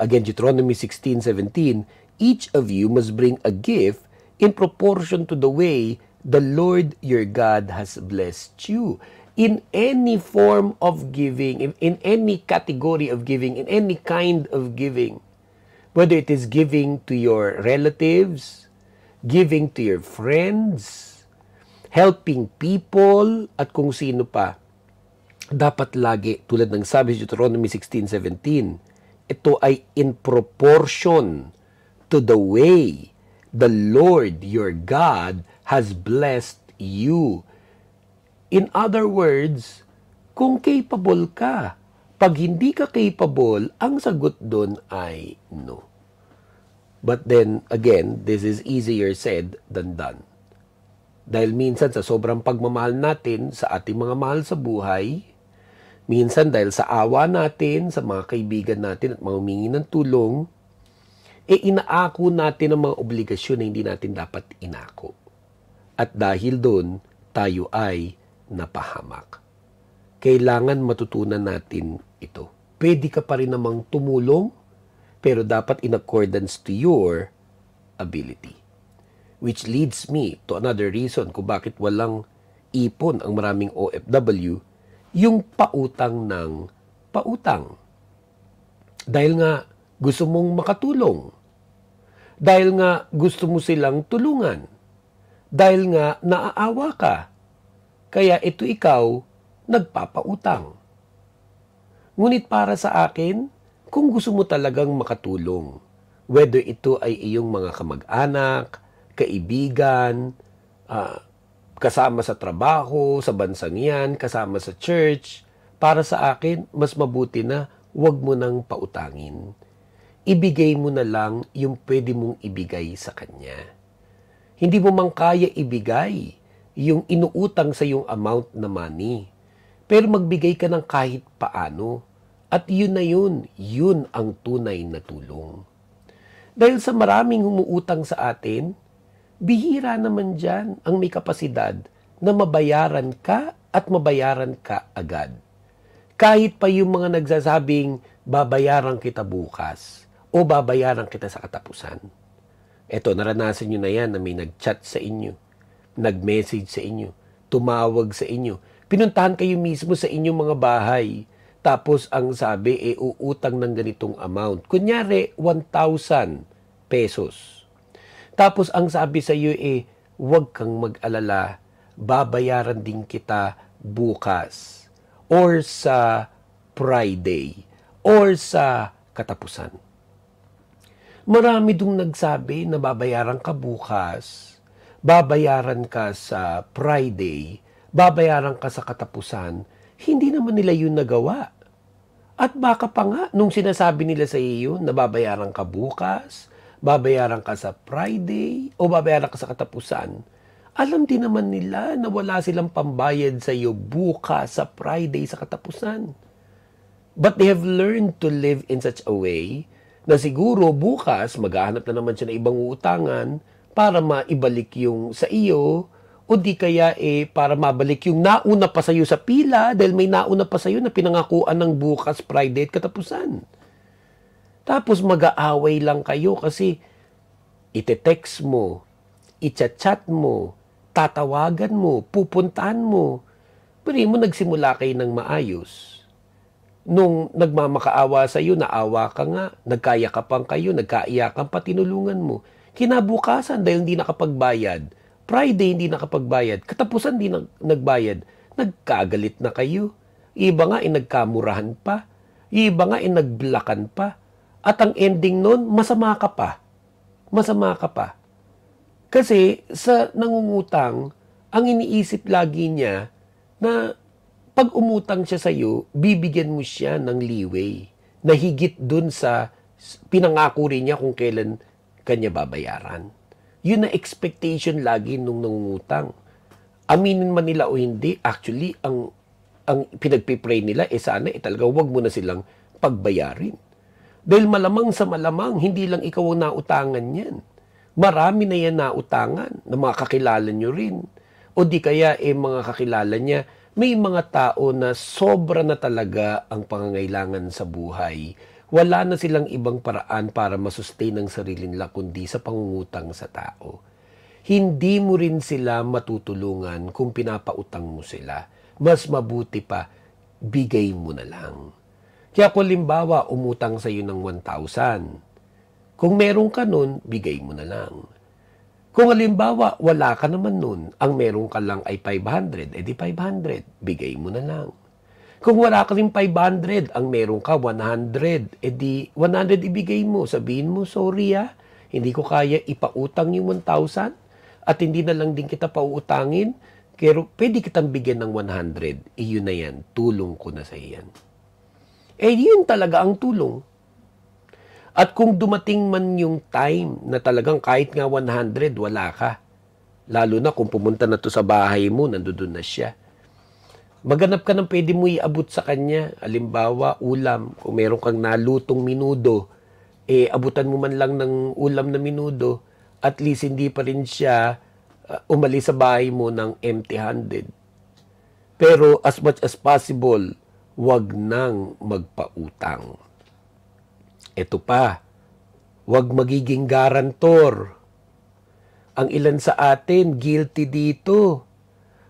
Again, Deuteronomy 16:17. Each of you must bring a gift in proportion to the way the Lord your God has blessed you. In any form of giving, in any category of giving, in any kind of giving, whether it is giving to your relatives, giving to your friends, helping people, at kung sino pa, dapat lagi, tulad ng sabi sa Deuteronomy 16:17, ito ay in proportion to the way the Lord your God has blessed you. In other words, kung capable ka, pag hindi ka capable, ang sagot doon ay no. But then, again, this is easier said than done. Dahil minsan sa sobrang pagmamahal natin sa ating mga mahal sa buhay, minsan dahil sa awa natin, sa mga kaibigan natin at mga humingi ng tulong, inaako natin ang mga obligasyon na hindi natin dapat inako. At dahil doon, tayo ay napahamak. Kailangan matutunan natin ito. Pwede ka pa rin namang tumulong, pero dapat in accordance to your ability. Which leads me to another reason kung bakit walang ipon ang maraming OFW, yung pautang ng pautang. Dahil nga gusto mong makatulong. Dahil nga gusto mo silang tulungan. Dahil nga naaawa ka. Kaya ito ikaw nagpapautang. Ngunit para sa akin, kung gusto mo talagang makatulong, whether ito ay iyong mga kamag-anak, kaibigan, kasama sa trabaho, sa bansang yan, kasama sa church, para sa akin, mas mabuti na huwag mo nang pautangin. Ibigay mo na lang yung pwede mong ibigay sa kanya. Hindi mo man kaya ibigay yung inuutang sa yung amount na money. Pero magbigay ka ng kahit paano. At yun na yun ang tunay na tulong. Dahil sa maraming humuutang sa atin, bihira naman dyan ang may kapasidad na mabayaran ka at mabayaran ka agad. Kahit pa yung mga nagsasabing babayaran kita bukas o babayaran kita sa katapusan. Eto, naranasan nyo na yan na may nag-chat sa inyo, nag-message sa inyo, tumawag sa inyo. Pinuntahan kayo mismo sa inyong mga bahay. Tapos ang sabi, uutang ng ganitong amount. Kunyari, 1,000 pesos. Tapos ang sabi sa iyo, huwag kang mag-alala, babayaran din kita bukas or sa Friday or sa katapusan. Marami dong nagsabi na babayaran ka bukas, babayaran ka sa Friday, babayaran ka sa katapusan. Hindi naman nila yun nagawa. At baka pa nga, nung sinasabi nila sa iyo na babayaran ka bukas, babayaran ka sa Friday, o babayaran ka sa katapusan, alam din naman nila na wala silang pambayad sa iyo bukas, sa Friday, sa katapusan. But they have learned to live in such a way na siguro bukas maghahanap na naman siya ng ibang uutangan para maibalik yung sa iyo, o di kaya para mabalik yung nauna pa sa'yo sa pila dahil may nauna pa sa'yo na pinangakuan ng bukas, Friday at katapusan. Tapos mag-aaway lang kayo kasi ite-text mo, i-chat mo, tatawagan mo, pupuntahan mo. Pero mo nagsimula kayo ng maayos. Nung nagmamakaawa sa'yo, naawa ka nga, nagkayakapan kayo, nagkaiyakan pa, tinulungan mo. Kinabukasan dahil hindi nakapagbayad, Friday hindi nakapagbayad, katapusan hindi nagbayad, nagkagalit na kayo. Iba nga nagkamurahan pa, iba nga nagblakan pa. At ang ending nun, masama ka pa. Masama ka pa. Kasi sa nangungutang, ang iniisip lagi niya na pag umutang siya sa iyo, bibigyan mo siya ng leeway na higit dun sa pinangako rin niya kung kailan kanya babayaran. Yun na expectation lagi nung nangungutang. Aminin man nila o hindi, actually, ang pinagpipray nila, sana talaga wag mo na silang pagbayarin. Dahil malamang sa malamang, hindi lang ikaw ang nautangan yan. Marami na yan nautangan na mga kakilala nyo rin. O di kaya mga kakilala niya, may mga tao na sobra na talaga ang pangangailangan sa buhay. Wala na silang ibang paraan para masustain ang sarili nila kundi sa pangungutang sa tao. Hindi mo rin sila matutulungan kung pinapautang mo sila. Mas mabuti pa, bigay mo na lang. Kaya kung limbawa, umutang sa iyo ng 1,000. Kung meron ka nun, bigay mo na lang. Kung halimbawa, wala ka naman nun, ang meron ka lang ay 500, edi 500, bigay mo na lang. Kung wala ka rin 500, ang meron ka 100, edi 100 ibigay mo. Sabihin mo, sorry hindi ko kaya ipautang yung 1,000 at hindi na lang din kita pauutangin, pero pwede kitang bigyan ng 100. Iyon na yan, tulong ko na sa iyan. Yun talaga ang tulong. At kung dumating man yung time na talagang kahit nga 100, wala ka. Lalo na kung pumunta na to sa bahay mo, nandoon na siya. Maghanap ka ng pwede mo iabot sa kanya. Halimbawa, ulam. Kung meron kang nalutong minudo, abutan mo man lang ng ulam na minudo, at least hindi pa rin siya umalis sa bahay mo ng empty-handed. Pero as much as possible, wag nang magpautang. Ito pa, wag magiging garantor. Ang ilan sa atin, guilty dito.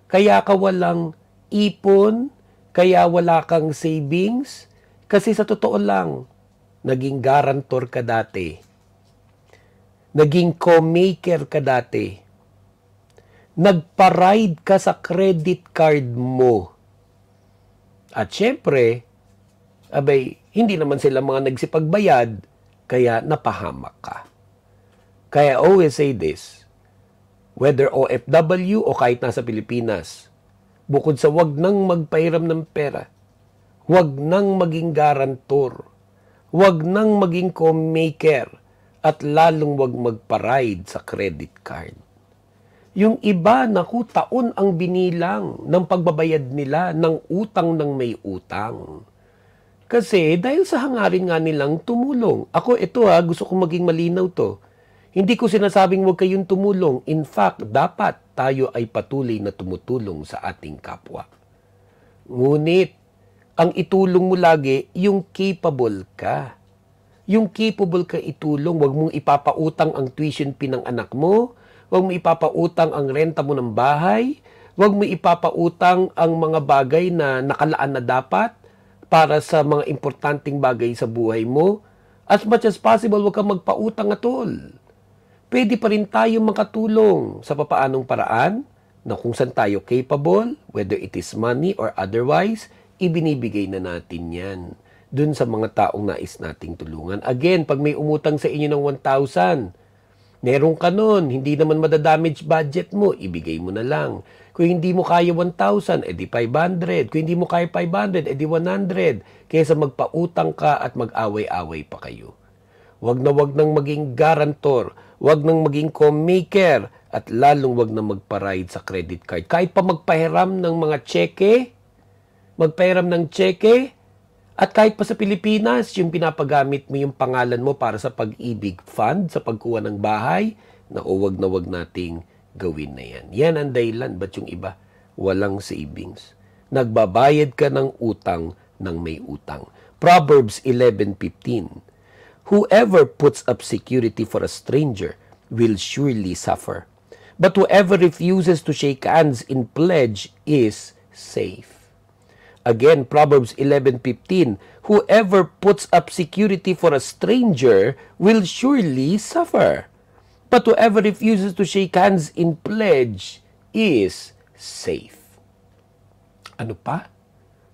Kaya ka walang ipon, kaya wala kang savings, kasi sa totoo lang, naging garantor ka dati. Naging co-maker ka dati. nagpa-ride ka sa credit card mo. At syempre, hindi naman sila mga nagsipagbayad, kaya napahamak ka. Kaya I always say this, whether OFW o kahit nasa Pilipinas, bukod sa wag nang magpahiram ng pera, wag nang maging garantor, wag nang maging co-maker, at lalong wag magpa-ride sa credit card. Yung iba, naku, taon ang binilang ng pagbabayad nila ng utang ng may utang. Kasi dahil sa hangarin nga nilang tumulong. Ako, gusto kong maging malinaw to. Hindi ko sinasabing huwag kayong tumulong. In fact, dapat tayo ay patuloy na tumutulong sa ating kapwa. Ngunit, ang itulong mo lagi, yung capable ka. Yung capable ka itulong, huwag mong ipapautang ang tuition fee ng anak mo, huwag mo ipapautang ang renta mo ng bahay, huwag mo ipapautang ang mga bagay na nakalaan na dapat para sa mga importanteng bagay sa buhay mo. As much as possible, huwag kang magpautang at all. Pwede pa rin tayo makatulong sa papaanong paraan na kung saan tayo capable, whether it is money or otherwise, ibinibigay na natin yan dun sa mga taong nais nating tulungan. Again, pag may umutang sa inyo ng 1,000, meron ka nun, hindi naman madadamage budget mo, ibigay mo na lang. Kung hindi mo kaya 1,000, edi 500. Kung hindi mo kaya 500, edi 100. Kaysa magpautang ka at mag-away-away pa kayo. Wag nang maging garantor, wag nang maging co-maker, at lalong wag na magpa-ride sa credit card. Kahit pa magpahiram ng mga cheque, at kahit pa sa Pilipinas, yung pinapagamit mo yung pangalan mo para sa pag-ibig fund, sa pagkuha ng bahay, na wag nating gawin na yan. Yan ang dahilan. Ba't yung iba? Walang savings. Nagbabayad ka ng utang ng may utang. Proverbs 11:15. Whoever puts up security for a stranger will surely suffer. But whoever refuses to shake hands in pledge is safe. Again, Proverbs 11:15, whoever puts up security for a stranger will surely suffer. But whoever refuses to shake hands in pledge is safe. Ano pa?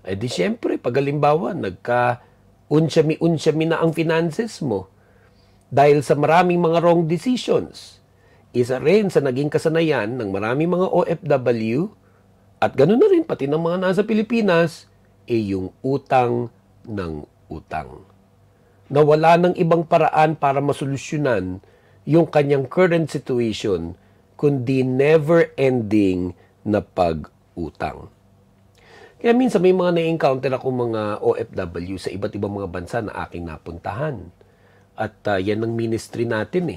Di syempre, pag halimbawa, unsyami na ang finances mo dahil sa maraming mga wrong decisions. Isa rin sa naging kasanayan ng maraming mga OFW, at ganoon na rin pati ng mga nasa Pilipinas, yung utang ng utang. Nawala ng ibang paraan para masolusyonan yung kanyang current situation, kundi never-ending na pag-utang. Kaya minsan may mga na-encounter ako mga OFW sa iba't ibang mga bansa na aking napuntahan. At yan ang ministry natin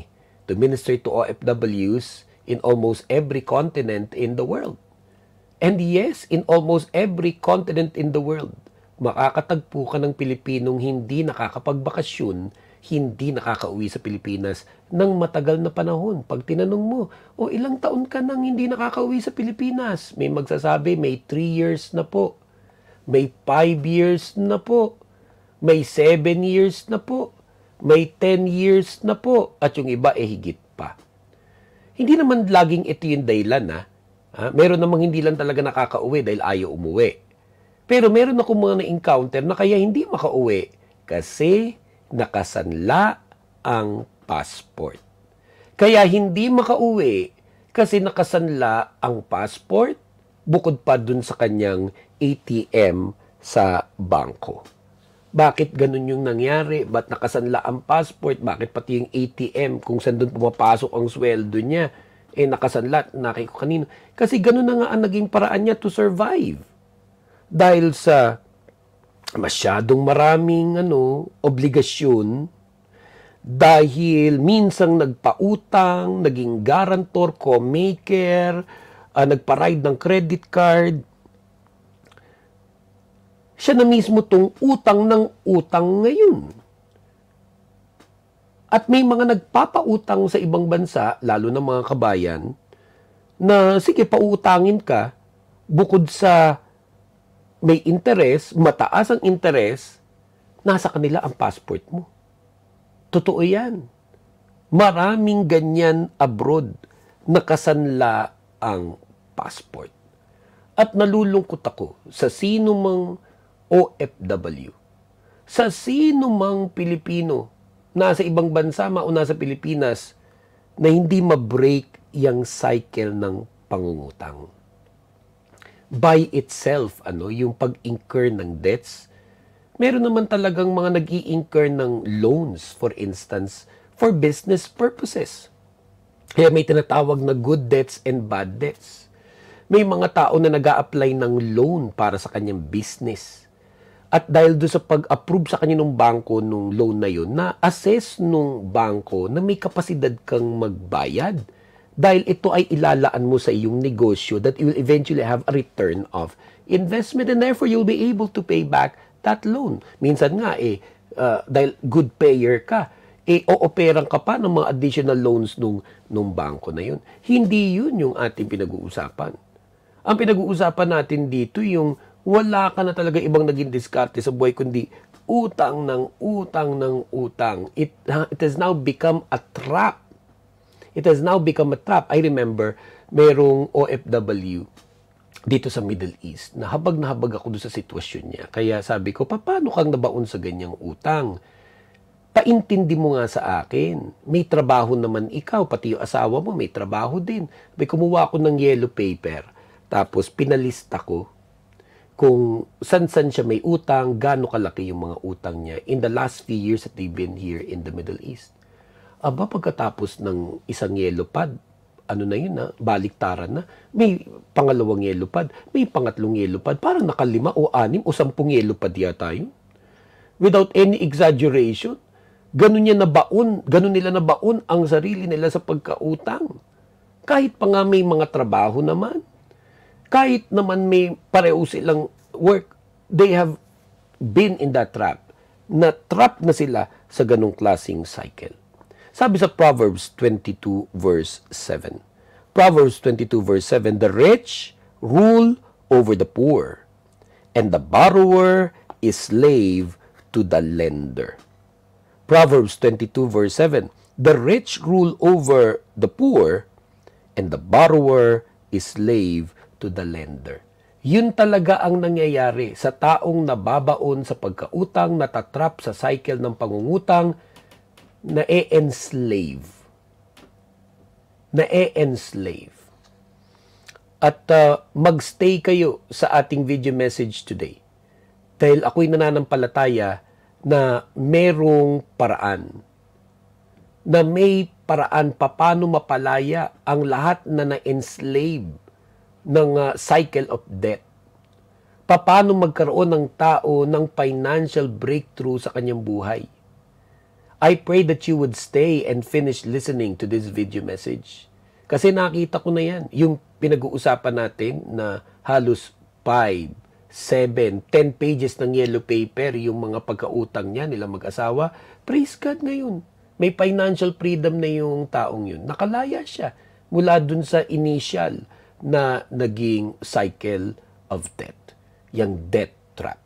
to minister to OFWs in almost every continent in the world. And yes, in almost every continent in the world, makakatagpo ka ng Pilipinong hindi nakakapagbakasyon, hindi nakakauwi sa Pilipinas ng matagal na panahon. Pag tinanong mo, ilang taon ka nang hindi nakakauwi sa Pilipinas? May magsasabi, may 3 years na po. May 5 years na po. May 7 years na po. May 10 years na po. At yung iba, higit pa. Hindi naman laging ito yung dahilan, meron namang hindi lang talaga nakakauwi dahil ayaw umuwi. Pero meron ako mga na-encounter na kaya hindi makauwi kasi nakasanla ang passport. Kaya hindi makauwi kasi nakasanla ang passport bukod pa dun sa kanyang ATM sa bangko. Bakit ganun yung nangyari? Ba't nakasanla ang passport? Bakit pati yung ATM kung saan dun pumapasok ang sweldo niya? Nakasanlat, nakiko kanino. Kasi gano'n na nga ang naging paraan niya to survive. Dahil sa masyadong maraming obligasyon, dahil minsang nagpautang, naging garantor, co-maker, nagpa-ride ng credit card, siya na mismo tong utang ng utang ngayon. At may mga nagpapautang sa ibang bansa, lalo na mga kabayan, na sige, pautangin ka, bukod sa may interes, mataas ang interes, nasa kanila ang passport mo. Totoo yan. Maraming ganyan abroad, nakasanla ang passport. At nalulungkot ako sa sino mang OFW, sa sino mang Pilipino, nasa ibang bansa o nasa Pilipinas, na hindi ma-break yung cycle ng pangungutang. By itself, yung pag-incur ng debts, meron naman talagang mga nag-i-incur ng loans, for instance, for business purposes. Kaya may tinatawag na good debts and bad debts. May mga tao na nag-a-apply ng loan para sa kanyang business. At dahil doon sa pag-approve sa kanya ng bangko nung loan na yun, na-assess nung bangko na may kapasidad kang magbayad. Dahil ito ay ilalaan mo sa iyong negosyo that you will eventually have a return of investment and therefore you'll be able to pay back that loan. Minsan nga dahil good payer ka, o-operang ka pa ng mga additional loans nung bangko na yun. Hindi yun yung ating pinag-uusapan. Ang pinag-uusapan natin dito yung wala ka na talaga ibang naging diskarte sa buhay kundi utang ng utang ng utang. It has now become a trap. It has now become a trap. I remember, merong OFW dito sa Middle East na habag ako doon sa sitwasyon niya. Kaya sabi ko, paano kang nabaon sa ganyang utang? Paintindi mo nga sa akin. May trabaho naman ikaw, pati yung asawa mo may trabaho din. May kumuha ako ng yellow paper. Tapos pinalista ko kung san-san siya may utang, gaano kalaki yung mga utang niya in the last few years that they've been here in the Middle East. Aba, pagkatapos ng isang yellow pad, baliktaran na. May pangalawang yellow pad, may pangatlong yellow pad, parang nakalima o 6 o 10 yellow pad yata yun. Without any exaggeration, ganun nila nabaon ang sarili nila sa pagkautang. Kahit pa nga may mga trabaho naman, kahit naman may pareho silang work, they have been in that trap. Na-trap na sila sa ganung klaseng cycle. Sabi sa Proverbs 22 verse 7. Proverbs 22 verse 7, the rich rule over the poor, and the borrower is slave to the lender. Proverbs 22 verse 7, the rich rule over the poor, and the borrower is slave to the lender. Yun talaga ang nangyayari sa taong nababaon sa pagkautang, natatrap sa cycle ng pangungutang, na-enslave. At magstay kayo sa ating video message today. Dahil ako'y nananampalataya na merong paraan. Na may paraan paano mapalaya ang lahat na na-enslave ng cycle of debt. Paano magkaroon ng tao ng financial breakthrough sa kanyang buhay. I pray that you would stay and finish listening to this video message. Kasi nakita ko na yan. Yung pinag-uusapan natin na halos 5, 7, 10 pages ng yellow paper, yung mga pagkautang niya, nila mag-asawa. Praise God ngayon. May financial freedom na yung taong yun. Nakalaya siya mula dun sa initial na naging cycle of debt. Yung debt trap.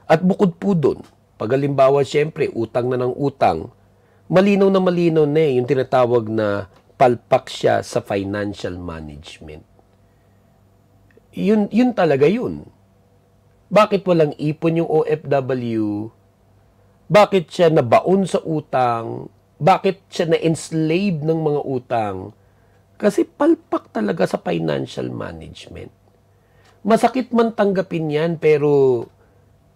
At bukod po dun, pag halimbawa, syempre, utang na ng utang, malinaw na yung tinatawag na palpak siya sa financial management. Yun talaga yun. Bakit walang ipon yung OFW? Bakit siya nabaon sa utang? Bakit siya na-enslave ng mga utang? Kasi palpak talaga sa financial management. Masakit man tanggapin yan, pero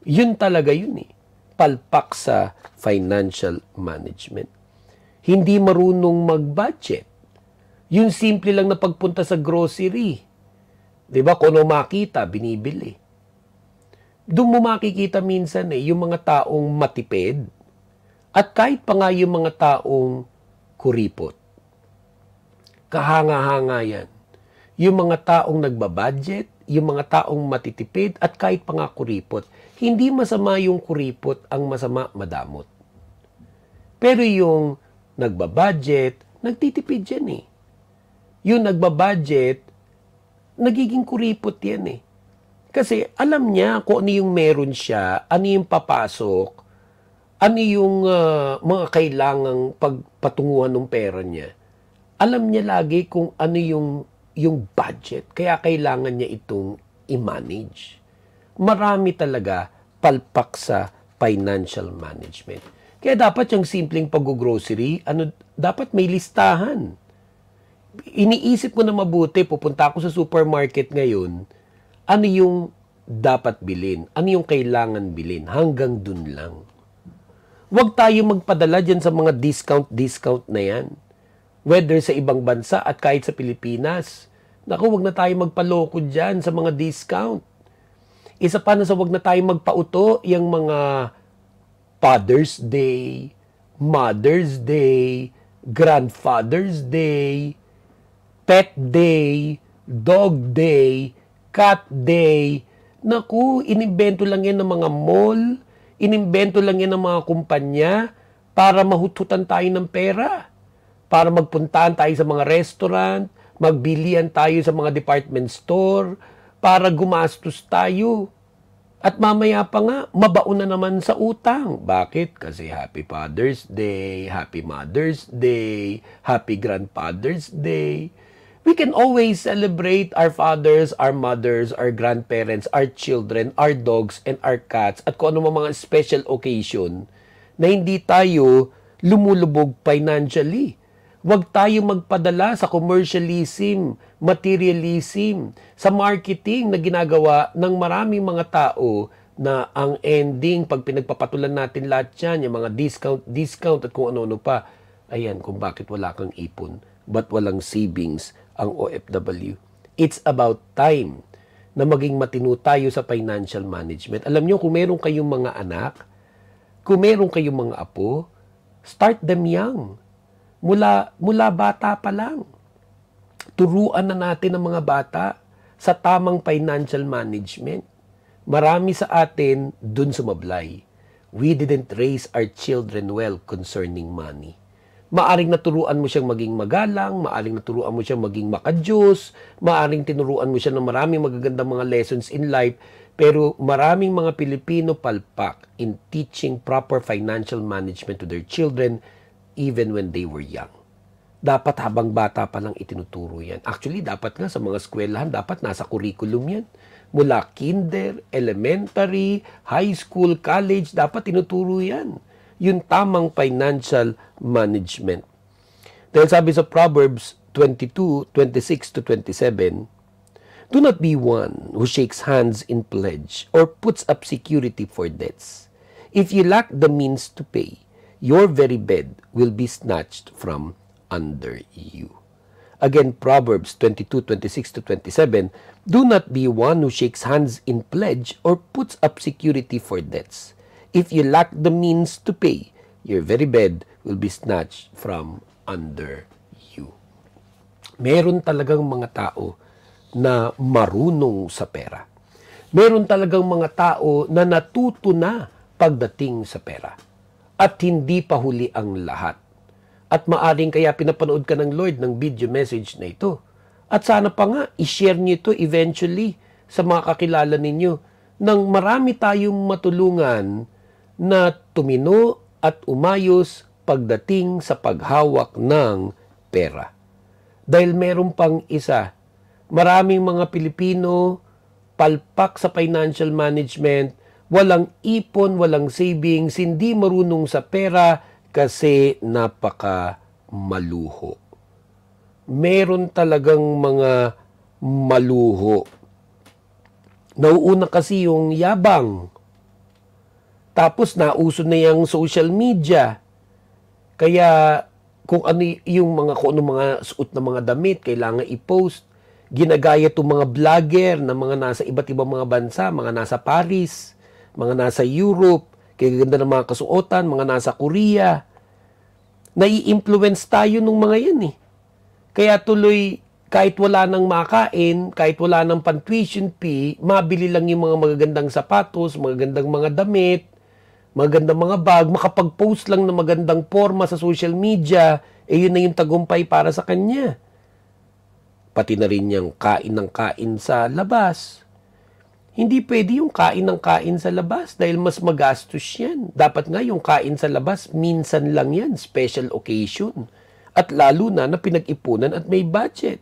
yun talaga yun eh. Palpak sa financial management. Hindi marunong mag-budget. Yung simple lang na pagpunta sa grocery. Diba? Kung ano makita, binibili. Doon mo makikita minsan yung mga taong matipid at kahit pa nga yung mga taong kuripot. Kahanga-hanga yan. Yung mga taong nagbabudget, yung mga taong matitipid at kahit pa nga kuripot. Hindi masama yung kuripot, ang masama madamot. Pero yung nagbabudget, nagtitipid yan eh. Yung nagbabudget, nagiging kuripot yan eh. Kasi alam niya kung ano yung meron siya, ano yung papasok, ano yung mga kailangang pagpatunguhan ng pera niya. Alam niya lagi kung ano yung yung budget. Kaya kailangan niya itong i-manage. Marami talaga palpak sa financial management. Kaya dapat yung simpleng pag-grocery, dapat may listahan. Iniisip ko na mabuti, pupunta ako sa supermarket ngayon, ano yung dapat bilhin? Ano yung kailangan bilhin? Hanggang dun lang. Huwag tayo magpadala dyan sa mga discount na yan. Whether sa ibang bansa at kahit sa Pilipinas. Naku, huwag na tayo magpaloko dyan sa mga discount. Isa pa na sa huwag na tayo magpauto yung mga Father's Day, Mother's Day, Grandfather's Day, Pet Day, Dog Day, Cat Day. Naku, inimbento lang yan ng mga mall, inimbento lang yan ng mga kumpanya para mahututan tayo ng pera. Para magpuntaan tayo sa mga restaurant, magbilian tayo sa mga department store, para gumastos tayo. At mamaya pa nga, mabaon na naman sa utang. Bakit? Kasi Happy Father's Day, Happy Mother's Day, Happy Grandfather's Day. We can always celebrate our fathers, our mothers, our grandparents, our children, our dogs, and our cats at kung ano mga special occasion na hindi tayo lumulubog financially. Huwag tayo magpadala sa commercialism, materialism, sa marketing na ginagawa ng maraming mga tao na ang ending, pag pinagpapatulan natin lahat yan, yung mga discount at kung ano-ano pa, ayan, kung bakit wala kang ipon, ba't walang savings ang OFW. It's about time na maging matino tayo sa financial management. Alam nyo, kung meron kayong mga anak, kung meron kayong mga apo, start them young. Mula bata pa lang. Turuan na natin ang mga bata sa tamang financial management. Marami sa atin dun sumablay. We didn't raise our children well concerning money. Maaring naturuan mo siyang maging magalang, maaring naturuan mo siyang maging makadiyos, maaring tinuruan mo siya ng maraming magagandang mga lessons in life, pero maraming mga Pilipino palpak in teaching proper financial management to their children even when they were young. Dapat habang bata pa lang itinuturo yan. Actually, dapat nga sa mga eskwelahan, dapat nasa curriculum yan. Mula kinder, elementary, high school, college, dapat tinuturo yan. Yung tamang financial management. Dahil sabi sa Proverbs 22:26-27, do not be one who shakes hands in pledge or puts up security for debts. If you lack the means to pay, your very bed will be snatched from under you. Again, Proverbs 22:26-27, do not be one who shakes hands in pledge or puts up security for debts. If you lack the means to pay, your very bed will be snatched from under you. Meron talagang mga tao na marunong sa pera. Meron talagang mga tao na natuto na pagdating sa pera. At hindi pa huli ang lahat. At maaring kaya pinapanood ka ng Lord ng video message na ito. At sana pa nga, i-share niyo ito eventually sa mga kakilala ninyo nang marami tayong matulungan na tumino at umayos pagdating sa paghawak ng pera. Dahil meron pang isa, maraming mga Pilipino palpak sa financial management, walang ipon, walang savings, hindi marunong sa pera kasi napaka maluho. Meron talagang mga maluho. Nauuna kasi yung yabang. Tapos nauso na yung social media. Kaya kung ano yung kung ano mga suot na mga damit, kailangan i-post. Ginagaya itong mga vlogger na mga nasa iba't ibang mga bansa, mga nasa Paris, mga nasa Europe, kaya ganda ng mga kasuotan, mga nasa Korea. Nai-influence tayo nung mga yan eh. Kaya tuloy, kahit wala nang makain, kahit wala nang pan-tuition fee, mabili lang yung mga magagandang sapatos, magagandang mga damit, magagandang mga bag, makapag-post lang ng magandang forma sa social media, yun na yung tagumpay para sa kanya. Pati na rin yung kain ng kain sa labas. Hindi pwede yung kain ng kain sa labas dahil mas magastos yan. Dapat nga yung kain sa labas, minsan lang yan, special occasion. At lalo na pinag-ipunan at may budget.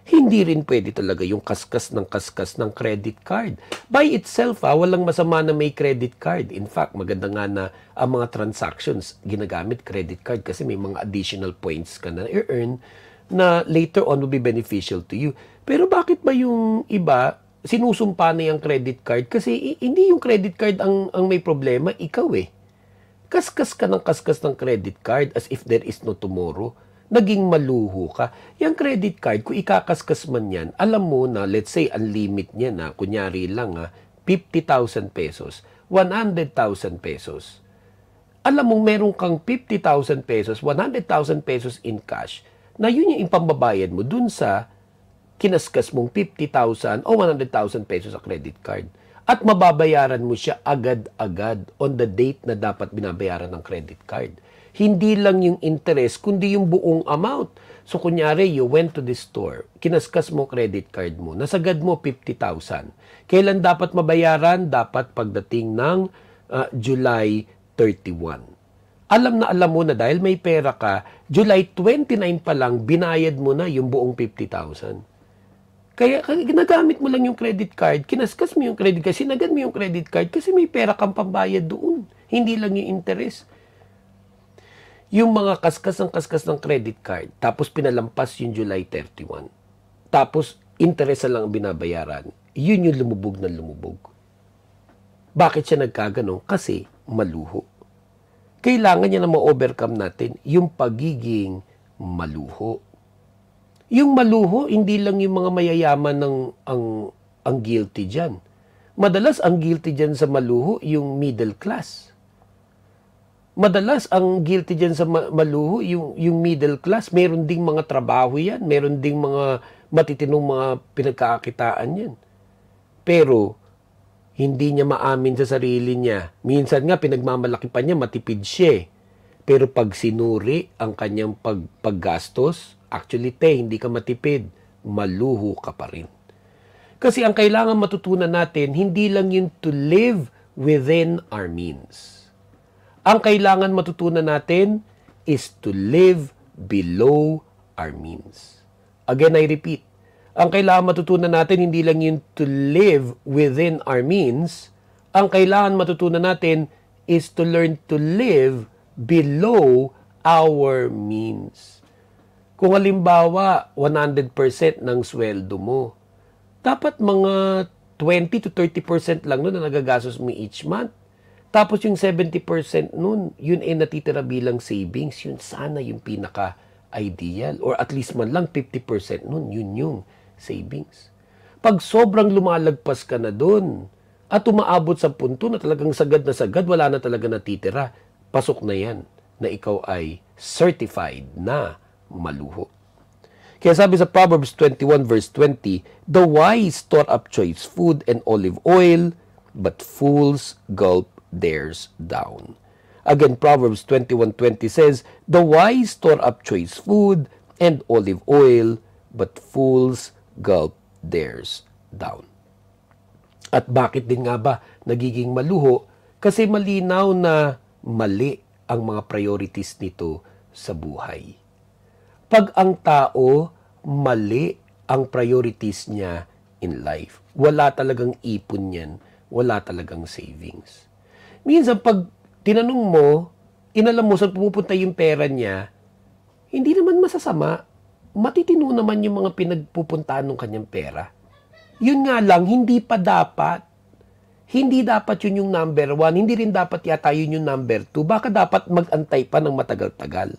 Hindi rin pwede talaga yung kaskas ng credit card. By itself, walang masama na may credit card. In fact, maganda nga na ang mga transactions ginagamit credit card kasi may mga additional points ka na i-earn na later on will be beneficial to you. Pero bakit ba yung iba, sinusumpa na yung credit card? Kasi hindi yung credit card ang may problema, ikaw eh. Kaskas ka ng credit card as if there is no tomorrow. Naging maluho ka. Yung credit card, kung ikakaskas man yan, alam mo na, let's say, ang limit niya na, kunyari lang 50,000 pesos, 100,000 pesos. Alam mo, meron kang 50,000 pesos, 100,000 pesos in cash, na yun yung ipambabayad mo dun sa kinaskas mong 50,000 o 100,000 pesos sa credit card. At mababayaran mo siya agad-agad on the date na dapat binabayaran ng credit card. Hindi lang yung interest, kundi yung buong amount. So, kunyari, you went to the store, kinaskas mo credit card mo, nasagad mo 50,000. Kailan dapat mabayaran? Dapat pagdating ng July 31. Alam mo na dahil may pera ka, July 29 pa lang, binayad mo na yung buong 50,000. Kaya ginagamit mo lang yung credit card, kinaskas mo yung credit card, sinagad mo yung credit card kasi may pera kang pambayad doon. Hindi lang yung interest. Yung mga kaskas ng credit card, tapos pinalampas yung July 31. Tapos, interest lang ang binabayaran. Yun yung lumubog na lumubog. Bakit siya nagkaganon? Kasi maluho. Kailangan niya na ma-overcome natin yung pagiging maluho. Yung maluho, hindi lang yung mga mayayaman ang guilty dyan. Madalas, ang guilty dyan sa maluho, yung middle class. Madalas, ang guilty dyan sa maluho, yung middle class, meron ding mga trabaho yan, meron ding mga matitinong mga pinagkakakitaan yan. Pero, hindi niya maamin sa sarili niya. Minsan nga, pinagmamalaki pa niya, matipid siya. Pero pag sinuri ang kanyang paggastos, actually, hindi ka matipid, maluho ka pa rin. Kasi ang kailangan matutunan natin, hindi lang yun to live within our means. Ang kailangan matutunan natin is to live below our means. Again, I repeat, ang kailangan matutunan natin hindi lang yung to live within our means. Ang kailangan matutunan natin is to learn to live below our means. Kung halimbawa, 100% ng sweldo mo, dapat mga 20 to 30% lang nun na nagagastos mo each month. Tapos yung 70% nun, yun ay natitira bilang savings. Yun sana yung pinaka-ideal. Or at least man lang 50% nun, yun yung savings. Pag sobrang lumalagpas ka na dun, at umaabot sa punto na talagang sagad na sagad, wala na talaga natitira, pasok na yan na ikaw ay certified na maluho. Kaya sabi sa Proverbs 21 verse 20, the wise store up choice food and olive oil, but fools gulp theirs down. Again, Proverbs 21:20 says, the wise store up choice food and olive oil, but fools gulp theirs down. At bakit din nga ba nagiging maluho? Kasi malinaw na mali ang mga priorities nito sa buhay. Pag ang tao, mali ang priorities niya in life, wala talagang ipon yan, wala talagang savings. Minsan, pag tinanong mo, inalam mo saan pumupunta yung pera niya, hindi naman masasama. Matitino naman yung mga pinagpupuntaan ng kanyang pera. Yun nga lang, hindi pa dapat. Hindi dapat yun yung number 1. Hindi rin dapat yata yun yung number 2. Baka dapat mag-antay pa ng matagal-tagal.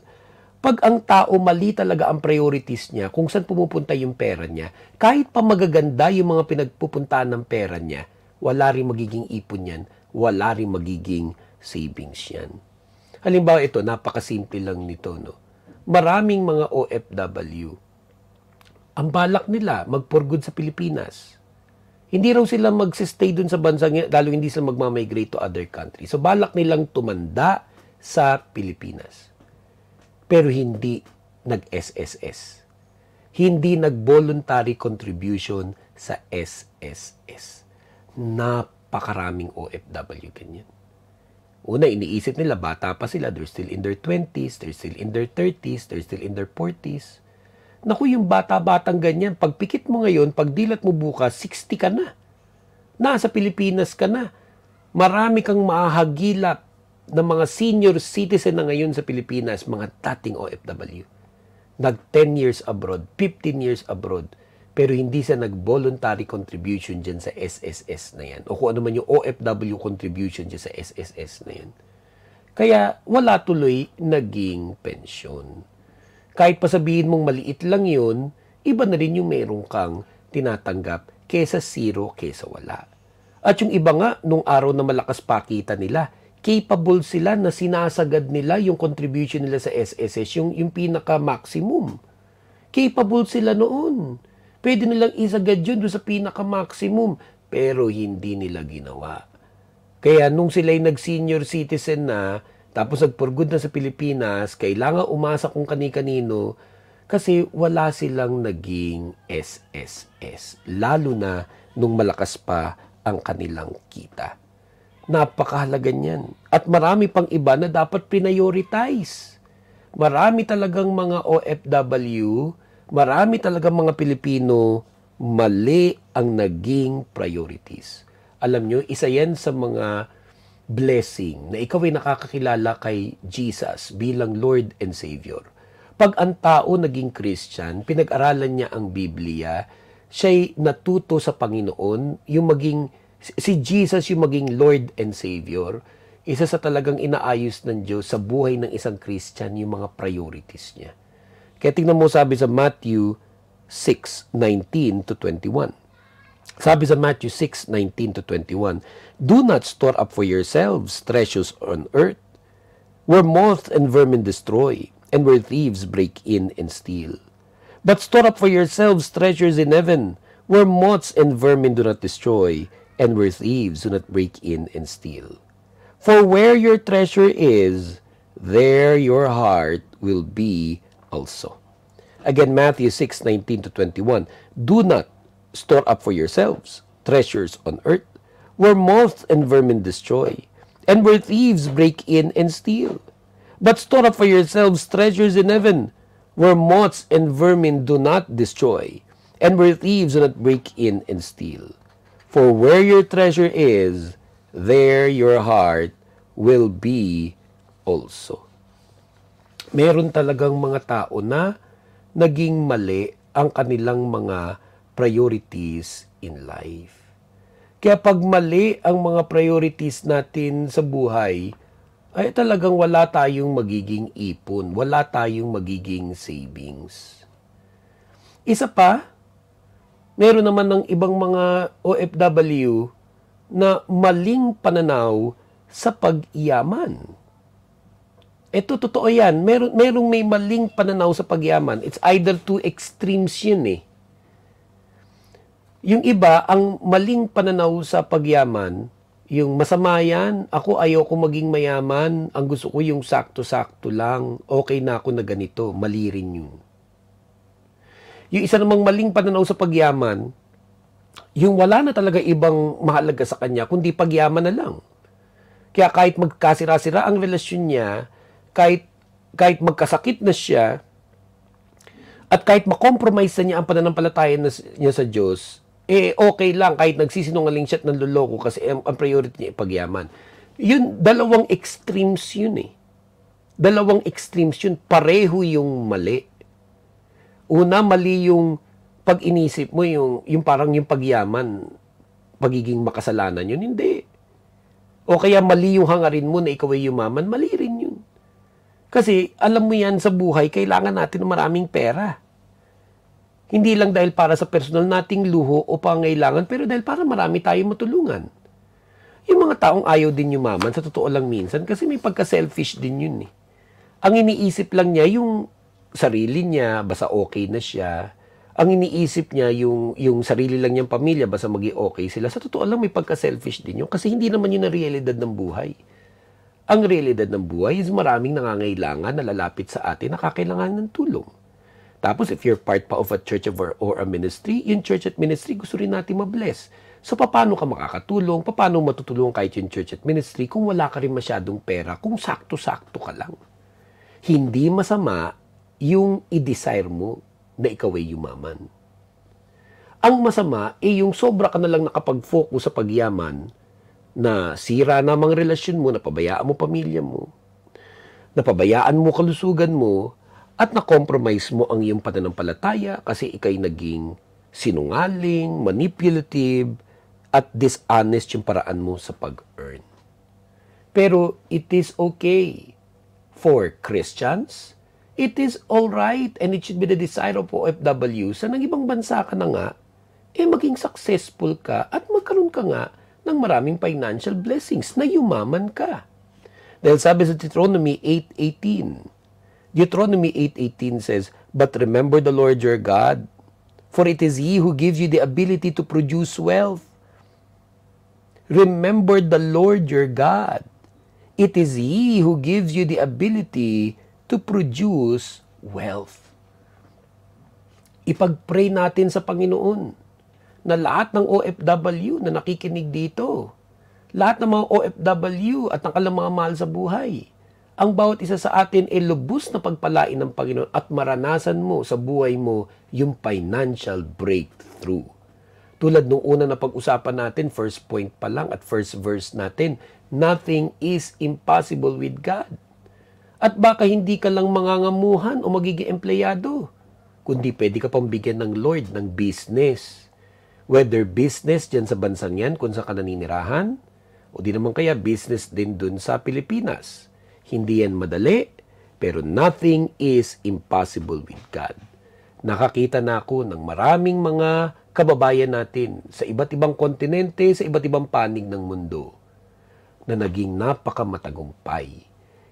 Pag ang tao mali talaga ang priorities niya, kung saan pumupunta yung pera niya, kahit pa magaganda yung mga pinagpupuntaan ng pera niya, wala rin magiging ipon yan, wala rin magiging savings yan. Halimbawa ito, napakasimple lang nito, no? Maraming mga OFW, ang balak nila mag-for good sa Pilipinas. Hindi raw sila mag-stay dun sa bansa, lalo hindi sila mag-migrate to other countries. So balak nilang tumanda sa Pilipinas. Pero hindi nag-SSS. Hindi nag-voluntary contribution sa SSS. Napakaraming OFW ganyan. Una, iniisip nila, bata pa sila, they're still in their 20s, they're still in their 30s, they're still in their 40s. Naku, yung bata-batang ganyan, pag pikit mo ngayon, pag dilat mo bukas, 60 ka na. Nasa Pilipinas ka na. Marami kang mahahagilap ng mga senior citizen na ngayon sa Pilipinas, mga dating OFW. Nag 10 years abroad, 15 years abroad, pero hindi siya nag-voluntary contribution dyan sa SSS na yan. O kung ano man yung OFW contribution dyan sa SSS na yan. Kaya wala tuloy naging pensyon. Kahit pa sabihin mong maliit lang yun, iba na rin yung meron kang tinatanggap kesa zero, kesa wala. At yung iba nga, nung araw na malakas pakita nila, capable sila na sinasagad nila yung contribution nila sa SSS, yung pinaka-maximum. Capable sila noon. Pwede nilang isagad yun doon sa pinaka-maximum, pero hindi nila ginawa. Kaya nung sila'y nag-senior citizen na, tapos nagpurgod na sa Pilipinas, kailangan umasa kung kani-kanino kasi wala silang naging SSS. Lalo na nung malakas pa ang kanilang kita. Napakahalaga niyan. At marami pang iba na dapat prioritize. Marami talagang mga OFW, marami talagang mga Pilipino, mali ang naging priorities. Alam nyo, isa yan sa mga blessing na ikaw ay nakakakilala kay Jesus bilang Lord and Savior. Pag ang tao naging Christian, pinag-aralan niya ang Biblia, siya'y natuto sa Panginoon, yung maging, si Jesus yung maging Lord and Savior, isa sa talagang inaayos ng Diyos sa buhay ng isang Christian yung mga priorities niya. Kaya tingnan mo sabi sa Matthew 6:19 to 21. Sabi sa Matthew 6:19 to 21, "Do not store up for yourselves treasures on earth, where moth and vermin destroy, and where thieves break in and steal. But store up for yourselves treasures in heaven, where moths and vermin do not destroy, and where thieves do not break in and steal. For where your treasure is, there your heart will be also." Again, Matthew 6:19 to 21, "Do not store up for yourselves treasures on earth, where moth and vermin destroy, and where thieves break in and steal. But store up for yourselves treasures in heaven, where moths and vermin do not destroy, and where thieves do not break in and steal. For where your treasure is, there your heart will be also." Meron talagang mga tao na naging mali ang kanilang mga priorities in life. Kaya pag mali ang mga priorities natin sa buhay, ay talagang wala tayong magiging ipon, wala tayong magiging savings. Isa pa, meron naman ng ibang mga OFW na maling pananaw sa pag-iyaman. Ito, totoo yan. Merong may maling pananaw sa pag-iyaman. It's either two extremes yun eh. Yung iba, ang maling pananaw sa pagyaman, yung masama yan, ako ayoko maging mayaman, ang gusto ko yung sakto-sakto lang, okay na ako na ganito, mali rin yun. Yung isa namang maling pananaw sa pagyaman, yung wala na talaga ibang mahalaga sa kanya, kundi pagyaman na lang. Kaya kahit magkasira-sira ang relasyon niya, kahit magkasakit na siya, at kahit makompromise na niya ang pananampalataya niya sa Diyos, okay lang kahit nagsisinungaling siya at nanloloko kasi ang priority niya ay pagyaman. Yun, dalawang extremes yun eh. Dalawang extremes yun. Pareho yung mali. Una, mali yung pag inisip mo, yung parang yung pagyaman, pagiging makasalanan yun. Hindi. O kaya mali yung hangarin mo na ikaw ay yumaman, mali rin yun. Kasi alam mo yan sa buhay, kailangan natin ng maraming pera. Hindi lang dahil para sa personal nating luho o pangailangan, pero dahil para marami tayong matulungan. Yung mga taong ayaw din yumaman, sa totoo lang minsan, kasi may pagka-selfish din yun eh. Ang iniisip lang niya yung sarili niya, basta okay na siya. Ang iniisip niya yung sarili lang niyang pamilya, basta maging okay sila. Sa totoo lang may pagka-selfish din yun, kasi hindi naman yun ang realidad ng buhay. Ang realidad ng buhay is maraming nangangailangan na lalapit sa atin na kakailangan ng tulong. Tapos, if you're part pa of a church or a ministry, yung church at ministry, gusto rin natin mabless. So, paano ka makakatulong? Paano matutulungan kahit yung church at ministry kung wala ka rin masyadong pera, kung sakto-sakto ka lang? Hindi masama yung i-desire mo na ikaw ay yumaman. Ang masama ay yung sobra ka na lang nakapag-focus sa pagyaman na sira na mga relasyon mo, napabayaan mo pamilya mo, napabayaan mo kalusugan mo, at na-compromise mo ang iyong pananampalataya kasi ikay naging sinungaling, manipulative, at dishonest yung paraan mo sa pag-earn. Pero it is okay for Christians. It is alright and it should be the desire of OFW sa nang ibang bansa ka na nga, maging successful ka at magkaroon ka nga ng maraming financial blessings na yumaman ka. Dahil sabi sa Deuteronomy 8:18 says, "But remember the Lord your God, for it is He who gives you the ability to produce wealth." Remember the Lord your God. It is He who gives you the ability to produce wealth. Ipag-pray natin sa Panginoon na lahat ng OFW na nakikinig dito, lahat ng mga OFW at ng kanilang mga mahal sa buhay, ang bawat isa sa atin ay lubos na pagpalain ng Panginoon at maranasan mo sa buhay mo yung financial breakthrough. Tulad nung una na pag-usapan natin, first point pa lang at first verse natin, nothing is impossible with God. At baka hindi ka lang mangangamuhan o magiging empleyado, kundi pwede ka pang bigyan ng Lord ng business. Whether business dyan sa bansang yan, kung saan ka naninirahan, o di naman kaya business din dun sa Pilipinas. Hindi yan madali, pero nothing is impossible with God. Nakakita na ako ng maraming mga kababayan natin sa iba't ibang kontinente, sa iba't ibang panig ng mundo na naging napakamatagumpay.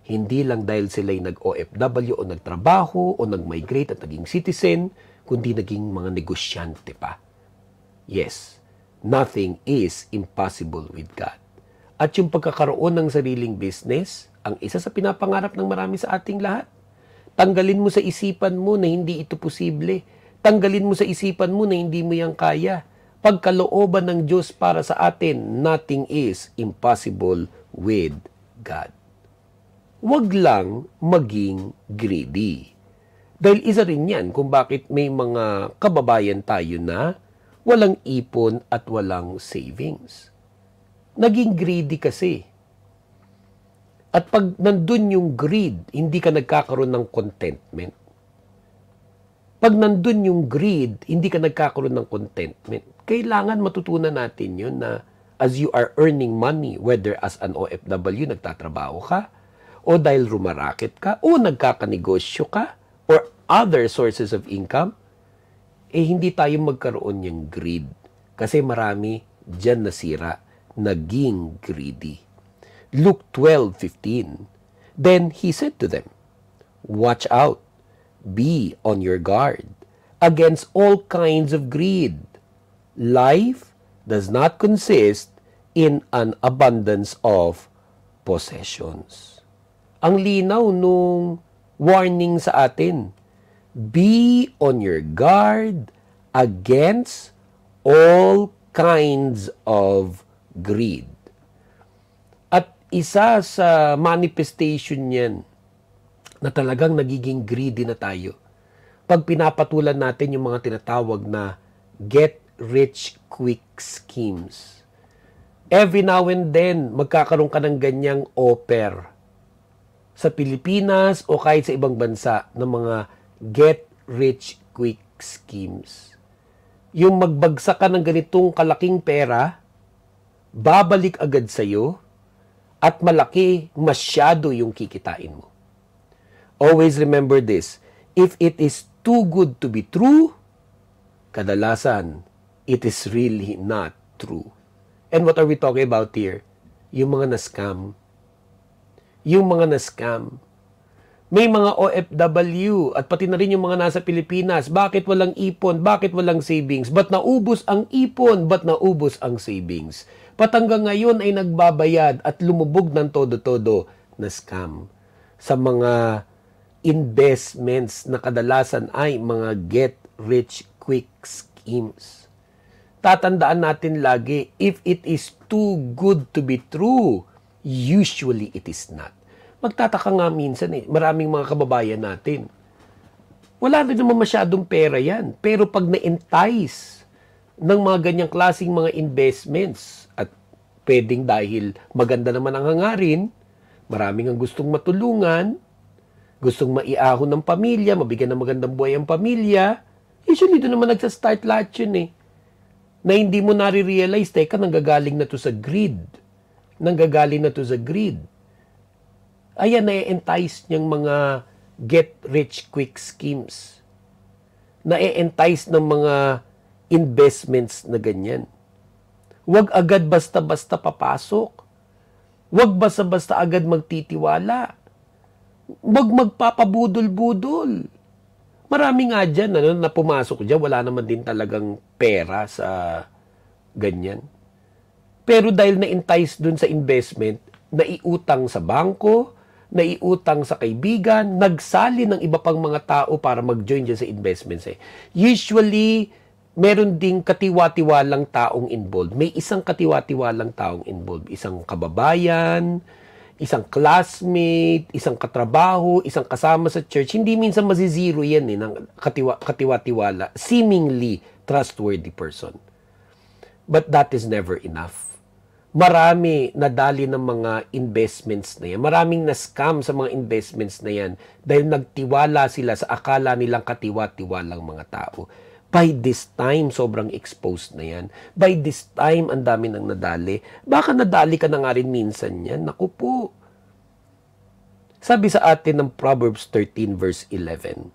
Hindi lang dahil sila'y nag-OFW o nagtrabaho o nag-migrate at naging citizen, kundi naging mga negosyante pa. Yes, nothing is impossible with God. At yung pagkakaroon ng sariling business, ang isa sa pinapangarap ng marami sa ating lahat. Tanggalin mo sa isipan mo na hindi ito posible. Tanggalin mo sa isipan mo na hindi mo yan kaya. Pagkalooban ng Diyos para sa atin, nothing is impossible with God. Huwag lang maging greedy. Dahil isa rin yan kung bakit may mga kababayan tayo na walang ipon at walang savings. Naging greedy kasi. At pag nandun yung greed, hindi ka nagkakaroon ng contentment. Pag nandun yung greed, hindi ka nagkakaroon ng contentment. Kailangan matutunan natin yun na as you are earning money, whether as an OFW, nagtatrabaho ka, o dahil rumaraket ka, o nagkakanegosyo ka, or other sources of income, hindi tayo magkaroon ng greed. Kasi marami dyan nasira, naging greedy. Luke 12:15. Then he said to them, "Watch out, be on your guard against all kinds of greed. Life does not consist in an abundance of possessions." Ang linaw nung warning sa atin, be on your guard against all kinds of greed. Isa sa manifestation niyan na talagang nagiging greedy na tayo. Pag pinapatulan natin yung mga tinatawag na get-rich-quick schemes. Every now and then, magkakaroon ka ng ganyang offer sa Pilipinas o kahit sa ibang bansa ng mga get-rich-quick schemes. Yung magbagsak ka ng ganitong kalaking pera, babalik agad sa'yo, at malaki, masyado yung kikitain mo. Always remember this. If it is too good to be true, kadalasan, it is really not true. And what are we talking about here? Yung mga na-scam. Yung mga na-scam. May mga OFW at pati na rin yung mga nasa Pilipinas. Bakit walang ipon? Bakit walang savings? Ba't naubos ang ipon? Ba't naubos ang savings? Patanggang ngayon ay nagbabayad at lumubog ng todo-todo na scam sa mga investments na kadalasan ay mga get-rich-quick schemes. Tatandaan natin lagi, if it is too good to be true, usually it is not. Magtataka nga minsan maraming mga kababayan natin, Wala rin naman masyadong pera yan. Pero pag na-entice ng mga ganyang klaseng mga investments at pwedeng dahil maganda naman ang hangarin, maraming ang gustong matulungan, gustong maiahon ng pamilya, mabigyan ng magandang buhay ang pamilya, usually doon naman nagsa-start lahat yun eh. Na hindi mo nare-realize, teka, nanggagaling na to sa greed. Nanggagaling na to sa greed. Ayan, na-entice niyang mga get-rich-quick schemes. Na-entice ng mga investments na ganyan. Huwag agad basta-basta papasok. Huwag basta-basta agad magtitiwala. Huwag magpapabudol-budol. Marami nga dyan na pumasok dyan, wala naman din talagang pera sa ganyan. Pero dahil na-entice dun sa investment, naiutang sa bangko, naiutang sa kaibigan, nagsali ng iba pang mga tao para mag-join dyan sa investments. Usually, meron ding katiwa-tiwalang taong involved. May isang katiwa-tiwalang taong involved. Isang kababayan, isang classmate, isang katrabaho, isang kasama sa church. Hindi minsan mazizero yan ng katiwa-tiwala. Seemingly trustworthy person. But that is never enough. Marami nadali ng mga investments na yan. Maraming na-scam sa mga investments na yan dahil nagtiwala sila sa akala nilang katiwa-tiwalang mga tao. By this time, sobrang exposed na yan. By this time, ang dami nang nadali. Baka nadali ka na nga rin minsan yan. Naku po. Sabi sa atin ng Proverbs 13 verse 11,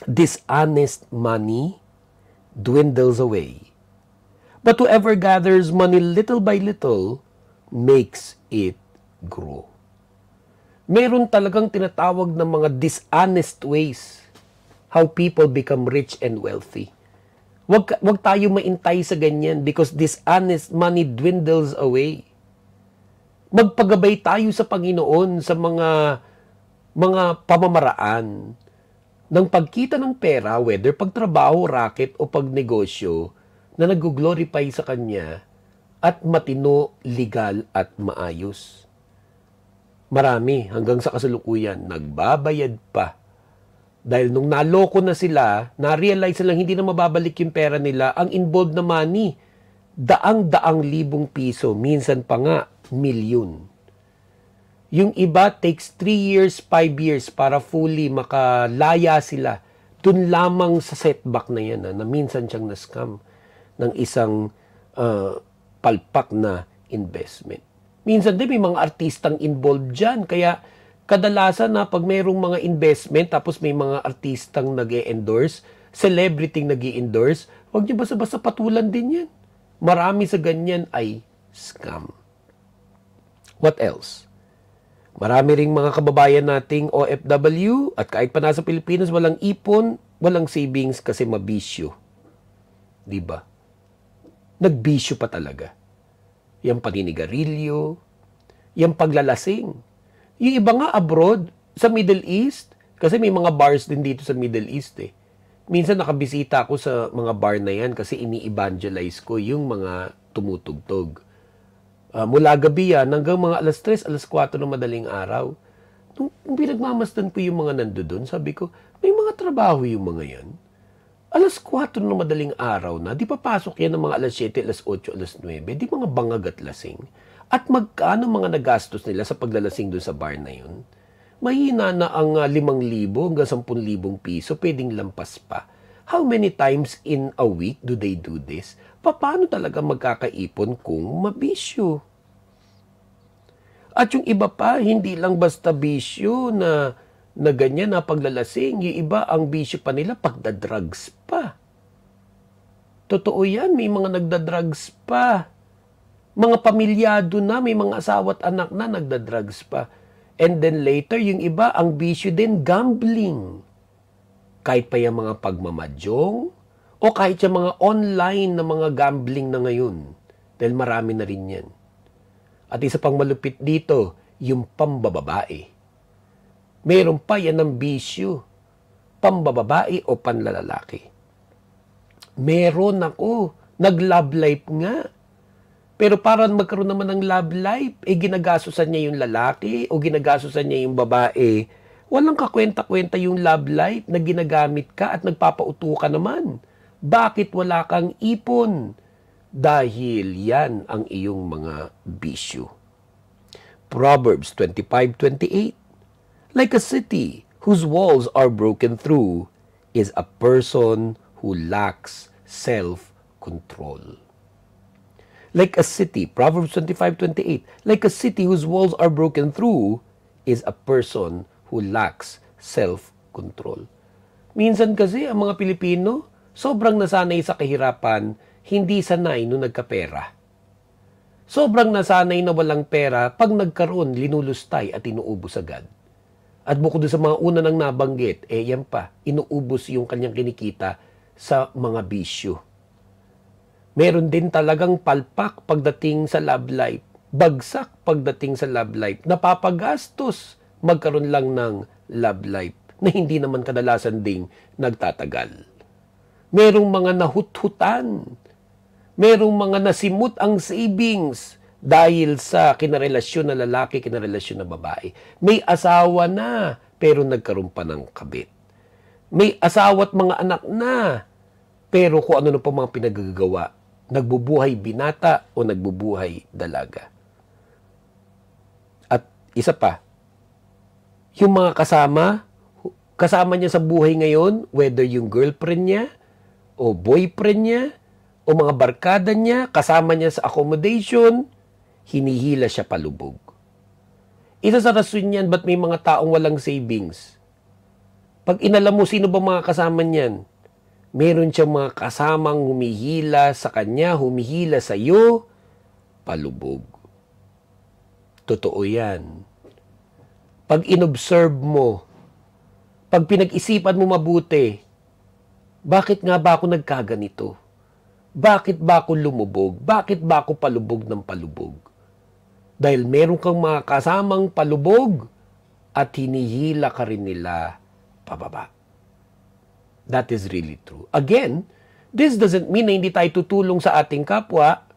dishonest money dwindles away. But whoever gathers money little by little makes it grow. Meron talagang tinatawag na mga dishonest ways how people become rich and wealthy. Wag tayo maintay sa ganyan because dishonest money dwindles away. Magpagabay tayo sa Panginoon sa mga pamamaraan ng pagkita ng pera, whether pagtrabaho, racket o pagnegosyo, na nag-glorify sa Kanya at matino, legal at maayos. Marami hanggang sa kasalukuyan nagbabayad pa. Dahil nung naloko na sila, na-realize nilang hindi na mababalik yung pera nila, ang involved na money, daang-daang libong piso, minsan pa nga, milyon. Yung iba takes 3 years, 5 years para fully makalaya sila. Dun lamang sa setback na yan, na minsan siyang na-scam ng isang palpak na investment. Minsan din may mga artistang involved dyan. Kaya kadalasan na pag mayroong mga investment tapos may mga artistang nag-e-endorse, celebrity nag-e-endorse, huwag niyo basta-basta patulan din yan. Marami sa ganyan ay scam. What else? Marami ring mga kababayan nating OFW at kahit pa nasa Pilipinas, walang ipon, walang savings kasi mabisyo. Diba? Nagbisyo pa talaga. Yung paninigarilyo, yung paglalasing. Yung iba nga abroad, sa Middle East, kasi may mga bars din dito sa Middle East eh. Minsan nakabisita ako sa mga bar na yan kasi ini-evangelize ko yung mga tumutugtog. Mula gabi yan, hanggang mga alas 3, alas 4 ng madaling araw. Nung pinagmamasdan ko yung mga nandoon, sabi ko, may mga trabaho yung mga yan. Alas 4 ng madaling araw na, di papasok yan ng mga alas 7, alas 8, alas 9, di mga bangag at lasing. At magkano mga nagastos nila sa paglalasing doon sa bar na yun? Mahina na ang 5,000 hanggang 10,000 piso, pwedeng lampas pa. How many times in a week do they do this? Paano talaga magkakaipon kung mabisyo? At yung iba pa, hindi lang basta bisyo na ganyan na paglalasing. Yung iba, ang bisyo pa nila, pagdadrugs pa. Totoo yan, may mga nagdadrugs pa. Mga pamilyado na, may mga asawa at anak na nagdadrugs pa. And then later, yung iba, ang bisyo din, gambling. Kahit pa yung mga pagmamadyong, o kahit yung mga online na mga gambling na ngayon. Dahil marami na rin yan. At isa pang malupit dito, yung pambababae. Meron pa yan ng bisyo. Pambababae o panlalalaki. Meron ako. Nag-love life nga. Pero para magkaroon naman ng love life, ginagastosan niya yung lalaki o ginagastosan niya yung babae, Walang kakwenta-kwenta yung love life na ginagamit ka at nagpapauto ka naman. Bakit wala kang ipon? Dahil yan ang iyong mga bisyo. Proverbs 25:28. Like a city whose walls are broken through is a person who lacks self-control. Like a city, Proverbs 25:28, like a city whose walls are broken through is a person who lacks self-control. Minsan kasi ang mga Pilipino, sobrang nasanay sa kahirapan, hindi sanay nung nagkapera. Sobrang nasanay na walang pera, pag nagkaroon, linulustay at inuubos agad. At bukod sa mga una nang nabanggit, yan pa, inuubos yung kanyang kinikita sa mga bisyo. Meron din talagang palpak pagdating sa love life. Bagsak pagdating sa love life. Napapagastos magkaroon lang ng love life na hindi naman kadalasan ding nagtatagal. Merong mga nahuthutan. Merong mga nasimut ang savings dahil sa kinarelasyon na lalaki, kinarelasyon na babae. May asawa na pero nagkaroon pa ng kabit. May asawa at mga anak na pero kung ano na pa mga pinagagawa, nagbubuhay binata o nagbubuhay dalaga. At isa pa, yung mga kasama niya sa buhay ngayon, whether yung girlfriend niya o boyfriend niya o mga barkada niya, kasama niya sa accommodation, hinihila siya palubog. Isa sa rason niyan, ba't may mga taong walang savings? Pag inalam mo sino ba mga kasama niyan, meron siyang mga kasamang humihila sa kanya, humihila sa iyo, palubog. Totoo yan. Pag inobserve mo, pag pinag-isipan mo mabuti, bakit nga ba ako nagkaganito? Bakit ba ako lumubog? Bakit ba ako palubog ng palubog? Dahil meron kang mga kasamang palubog at hinihila ka rin nila pababa. That is really true. Again, this doesn't mean na hindi tayo tutulong sa ating kapwa,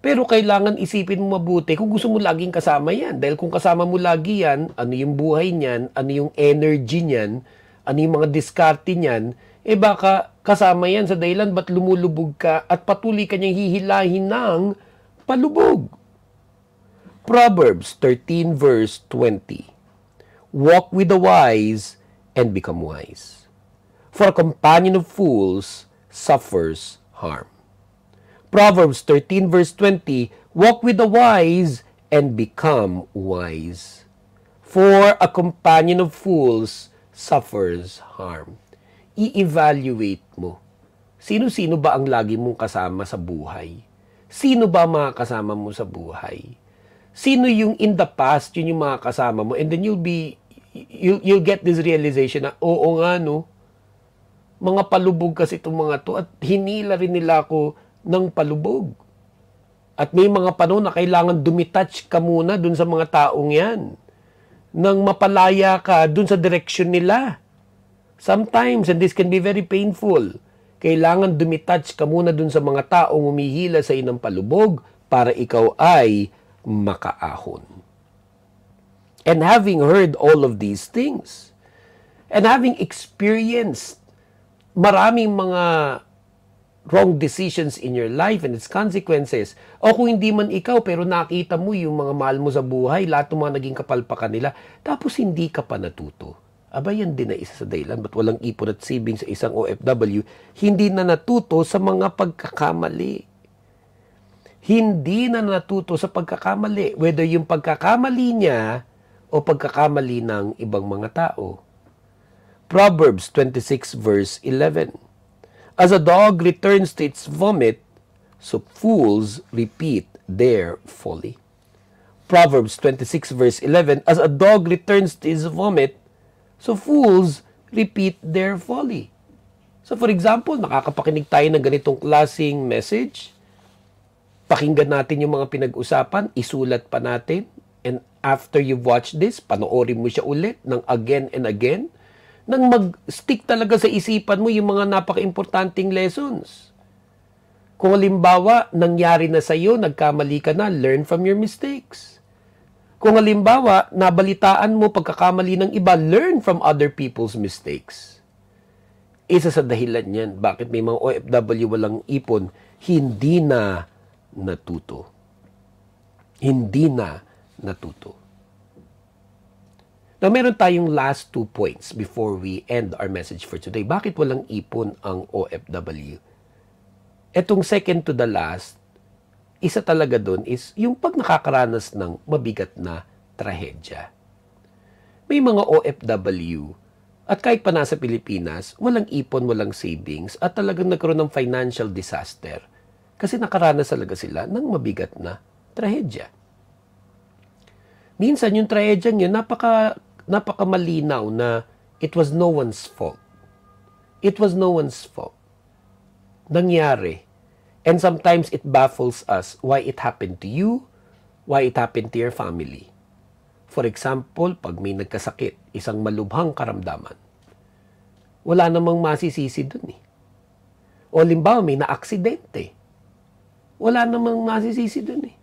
pero kailangan isipin mo mabuti kung gusto mo laging kasama yan. Dahil kung kasama mo lagi yan, ano yung buhay niyan, ano yung energy niyan, ano yung mga diskarte niyan, baka kasama yan sa dahilan ba't lumulubog ka at patuloy ka niyang hihilahin ng palubog. Proverbs 13 verse 20. Walk with the wise and become wise. For a companion of fools suffers harm. Proverbs 13 verse 20, walk with the wise and become wise. For a companion of fools suffers harm. I-evaluate mo. Sino-sino ba ang lagi mong kasama sa buhay? Sino ba mga kasama mo sa buhay? Sino yung in the past, yun yung mga kasama mo? And then you'll get this realization na, oo nga no, mga palubog kasi itong mga to at hinila rin nila ako ng palubog. At may mga panahon na kailangan dumitouch ka muna dun sa mga taong yan. Nang mapalaya ka dun sa direksyon nila. Sometimes, and this can be very painful, kailangan dumitouch ka muna dun sa mga taong humihila sa inang palubog para ikaw ay makaahon. And having heard all of these things, and having experienced maraming mga wrong decisions in your life and its consequences, o kung hindi man ikaw pero nakita mo yung mga mahal mo sa buhay, lahat ng mga naging kapalpakan nila, tapos hindi ka pa natuto. Aba, yan din na isa sa dahilan ba't walang ipon at savings sa isang OFW, hindi na natuto sa mga pagkakamali. Hindi na natuto sa pagkakamali, whether yung pagkakamali niya o pagkakamali ng ibang mga tao. Proverbs 26 verse 11. As a dog returns to its vomit, so fools repeat their folly. Proverbs 26 verse 11. As a dog returns to his vomit, so fools repeat their folly. So for example, nakakapakinig tayo ng ganitong klaseng message. Pakinggan natin yung mga pinag-usapan, isulat pa natin, and after you've watched this, panoorin mo siya ulit ng again and again, nang mag-stick talaga sa isipan mo yung mga napaka-importanting lessons. Kung halimbawa, nangyari na sa'yo, nagkamali ka na, learn from your mistakes. Kung halimbawa, nabalitaan mo pagkakamali ng iba, learn from other people's mistakes. Isa sa dahilan yan, bakit may mga OFW walang ipon, hindi na natuto. Hindi na natuto. Now, meron tayong last 2 points before we end our message for today. Bakit walang ipon ang OFW? Etong second to the last, isa talaga doon is yung pag nakakaranas ng mabigat na trahedya. May mga OFW at kahit pa nasa Pilipinas, walang ipon, walang savings at talagang nagkaroon ng financial disaster kasi nakaranas talaga sila ng mabigat na trahedya. Minsan yung trahedya yun, napakamalinaw na it was no one's fault. It was no one's fault. Nangyari. And sometimes it baffles us why it happened to you, why it happened to your family. For example, pag may nagkasakit, isang malubhang karamdaman, wala namang masisisi dun eh. O limbawa, may naaksidente, wala namang masisisi dun eh.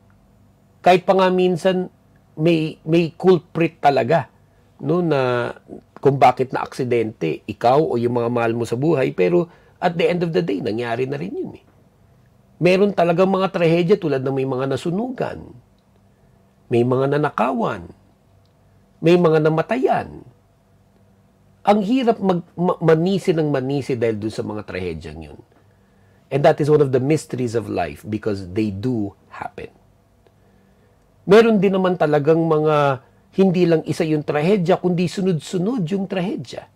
Kahit pa nga minsan, may culprit talaga, no, na kung bakit na aksidente, ikaw o yung mga mahal mo sa buhay, pero at the end of the day, nangyari na rin yun eh. Meron talagang mga trahedya tulad ng may mga nasunugan, may mga nanakawan, may mga namatayan. Ang hirap manisi ng manisi dahil dun sa mga trahedyang yun. And that is one of the mysteries of life because they do happen. Meron din naman talagang mga hindi lang isa yung trahedya, kundi sunod-sunod yung trahedya.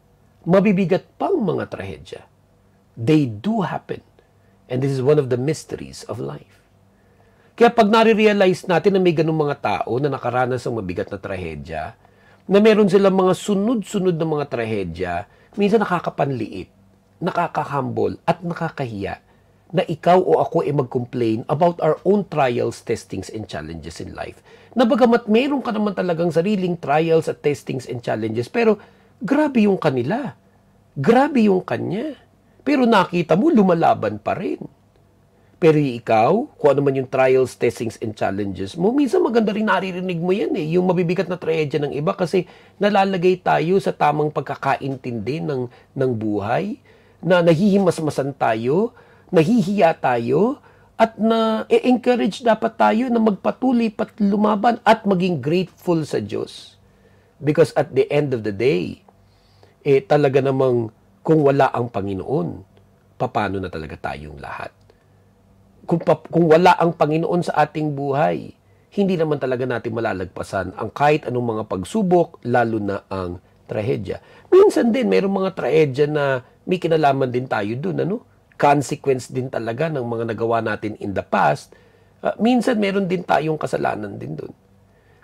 Mabibigat pang mga trahedya. They do happen. And this is one of the mysteries of life. Kaya pag nare-realize natin na may ganung mga tao na nakaranas ng mabigat na trahedya, na meron silang mga sunod-sunod na mga trahedya, minsan nakakapanliit, nakakahambol, at nakakahiya na ikaw o ako ay mag-complain about our own trials, testings, and challenges in life. Na bagamat meron ka naman talagang sariling trials at testings and challenges, pero grabe yung kanila. Grabe yung kanya. Pero nakita mo, lumalaban pa rin. Pero ikaw, kung ano man yung trials, testings, and challenges mo, minsan maganda rin naririnig mo yan eh, yung mabibigat na trahedya ng iba kasi nalalagay tayo sa tamang pagkakaintindi ng buhay, na nahihimasmasan tayo, nahihiya tayo, at na-encourage dapat tayo na magpatuloy pat lumaban at maging grateful sa Diyos. Because at the end of the day, talaga namang kung wala ang Panginoon, paano na talaga tayong lahat? Kung wala ang Panginoon sa ating buhay, hindi naman talaga natin malalagpasan ang kahit anong mga pagsubok, lalo na ang trahedya. Minsan din, mayroong mga trahedya na may kinalaman din tayo dun, ano? Consequence din talaga ng mga nagawa natin in the past. Minsan, meron din tayong kasalanan din dun.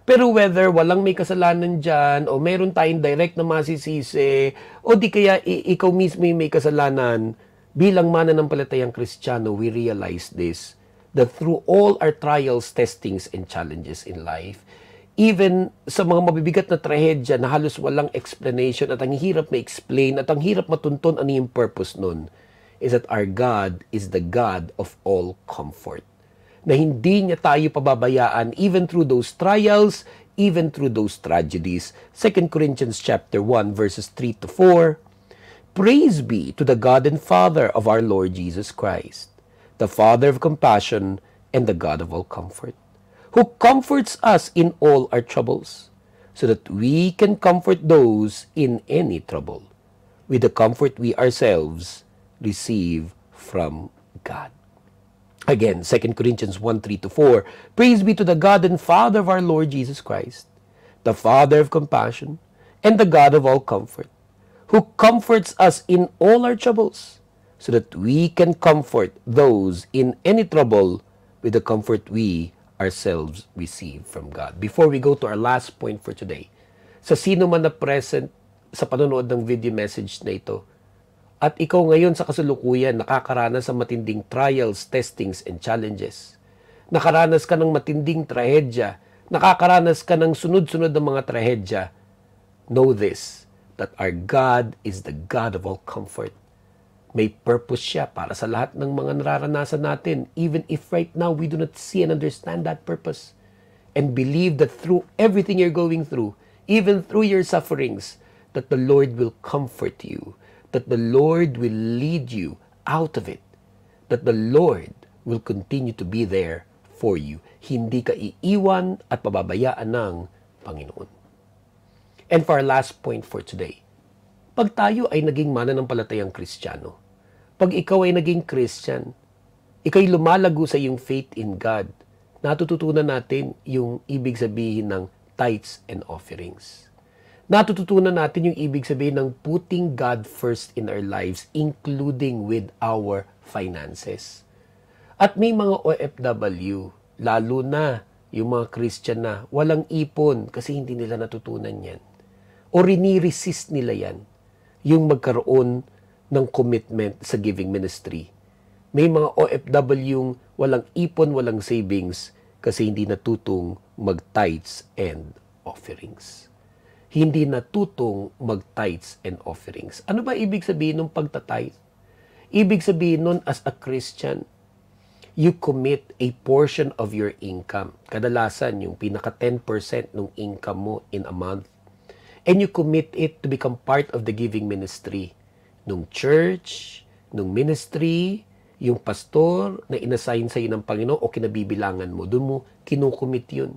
Pero whether walang may kasalanan dyan, o meron tayong direct na masisisi, o di kaya ikaw mismo yung may kasalanan, bilang mananampalatayang Kristiyano, we realize this, that through all our trials, testings, and challenges in life, even sa mga mabibigat na trahedya na halos walang explanation at ang hirap ma-explain at ang hirap matunton ano yung purpose nun, is that our God is the God of all comfort. Na hindi niya tayo pababayaan even through those trials, even through those tragedies. 2 Corinthians chapter 1 verses 3 to 4. Praise be to the God and Father of our Lord Jesus Christ, the Father of compassion and the God of all comfort, who comforts us in all our troubles, so that we can comfort those in any trouble with the comfort we ourselves receive from God. Again, 2 Corinthians 1, 3 to 4. Praise be to the God and Father of our Lord Jesus Christ, the Father of compassion and the God of all comfort, who comforts us in all our troubles, so that we can comfort those in any trouble with the comfort we ourselves receive from God. Before we go to our last point for today, sa sino man na present sa panonood ng video message na ito, at ikaw ngayon sa kasalukuyan nakakaranas ng matinding trials, testings, and challenges. Nakaranas ka ng matinding trahedya. Nakakaranas ka ng sunod-sunod ng mga trahedya. Know this, that our God is the God of all comfort. May purpose siya para sa lahat ng mga nararanasan natin, even if right now we do not see and understand that purpose. and believe that through everything you're going through, even through your sufferings, that the Lord will comfort you, that the Lord will lead you out of it, that the Lord will continue to be there for you. Hindi ka iiwan at pababayaan ng Panginoon. And for our last point for today, pag tayo ay naging mananampalatayang Kristiyano, pag ikaw ay naging Christian, ikaw'y lumalago sa iyong faith in God, natututunan natin yung ibig sabihin ng tithes and offerings. Natututunan natin yung ibig sabihin ng putting God first in our lives, including with our finances. At may mga OFW, lalo na yung mga Christian na walang ipon kasi hindi nila natutunan yan. O rini-resist nila yan, yung magkaroon ng commitment sa giving ministry. May mga OFW yung walang ipon, walang savings kasi hindi natutong mag-tithes and offerings. Hindi natutong mag-tithes and offerings. Ano ba ibig sabihin ng pagta-tithe? Ibig sabihin nun as a Christian, you commit a portion of your income. Kadalasan, yung pinaka 10% ng income mo in a month. And you commit it to become part of the giving ministry. Nung church, nung ministry, yung pastor na inassign sa'yo ng Panginoon o kinabibilangan mo, doon mo kinukumit yun.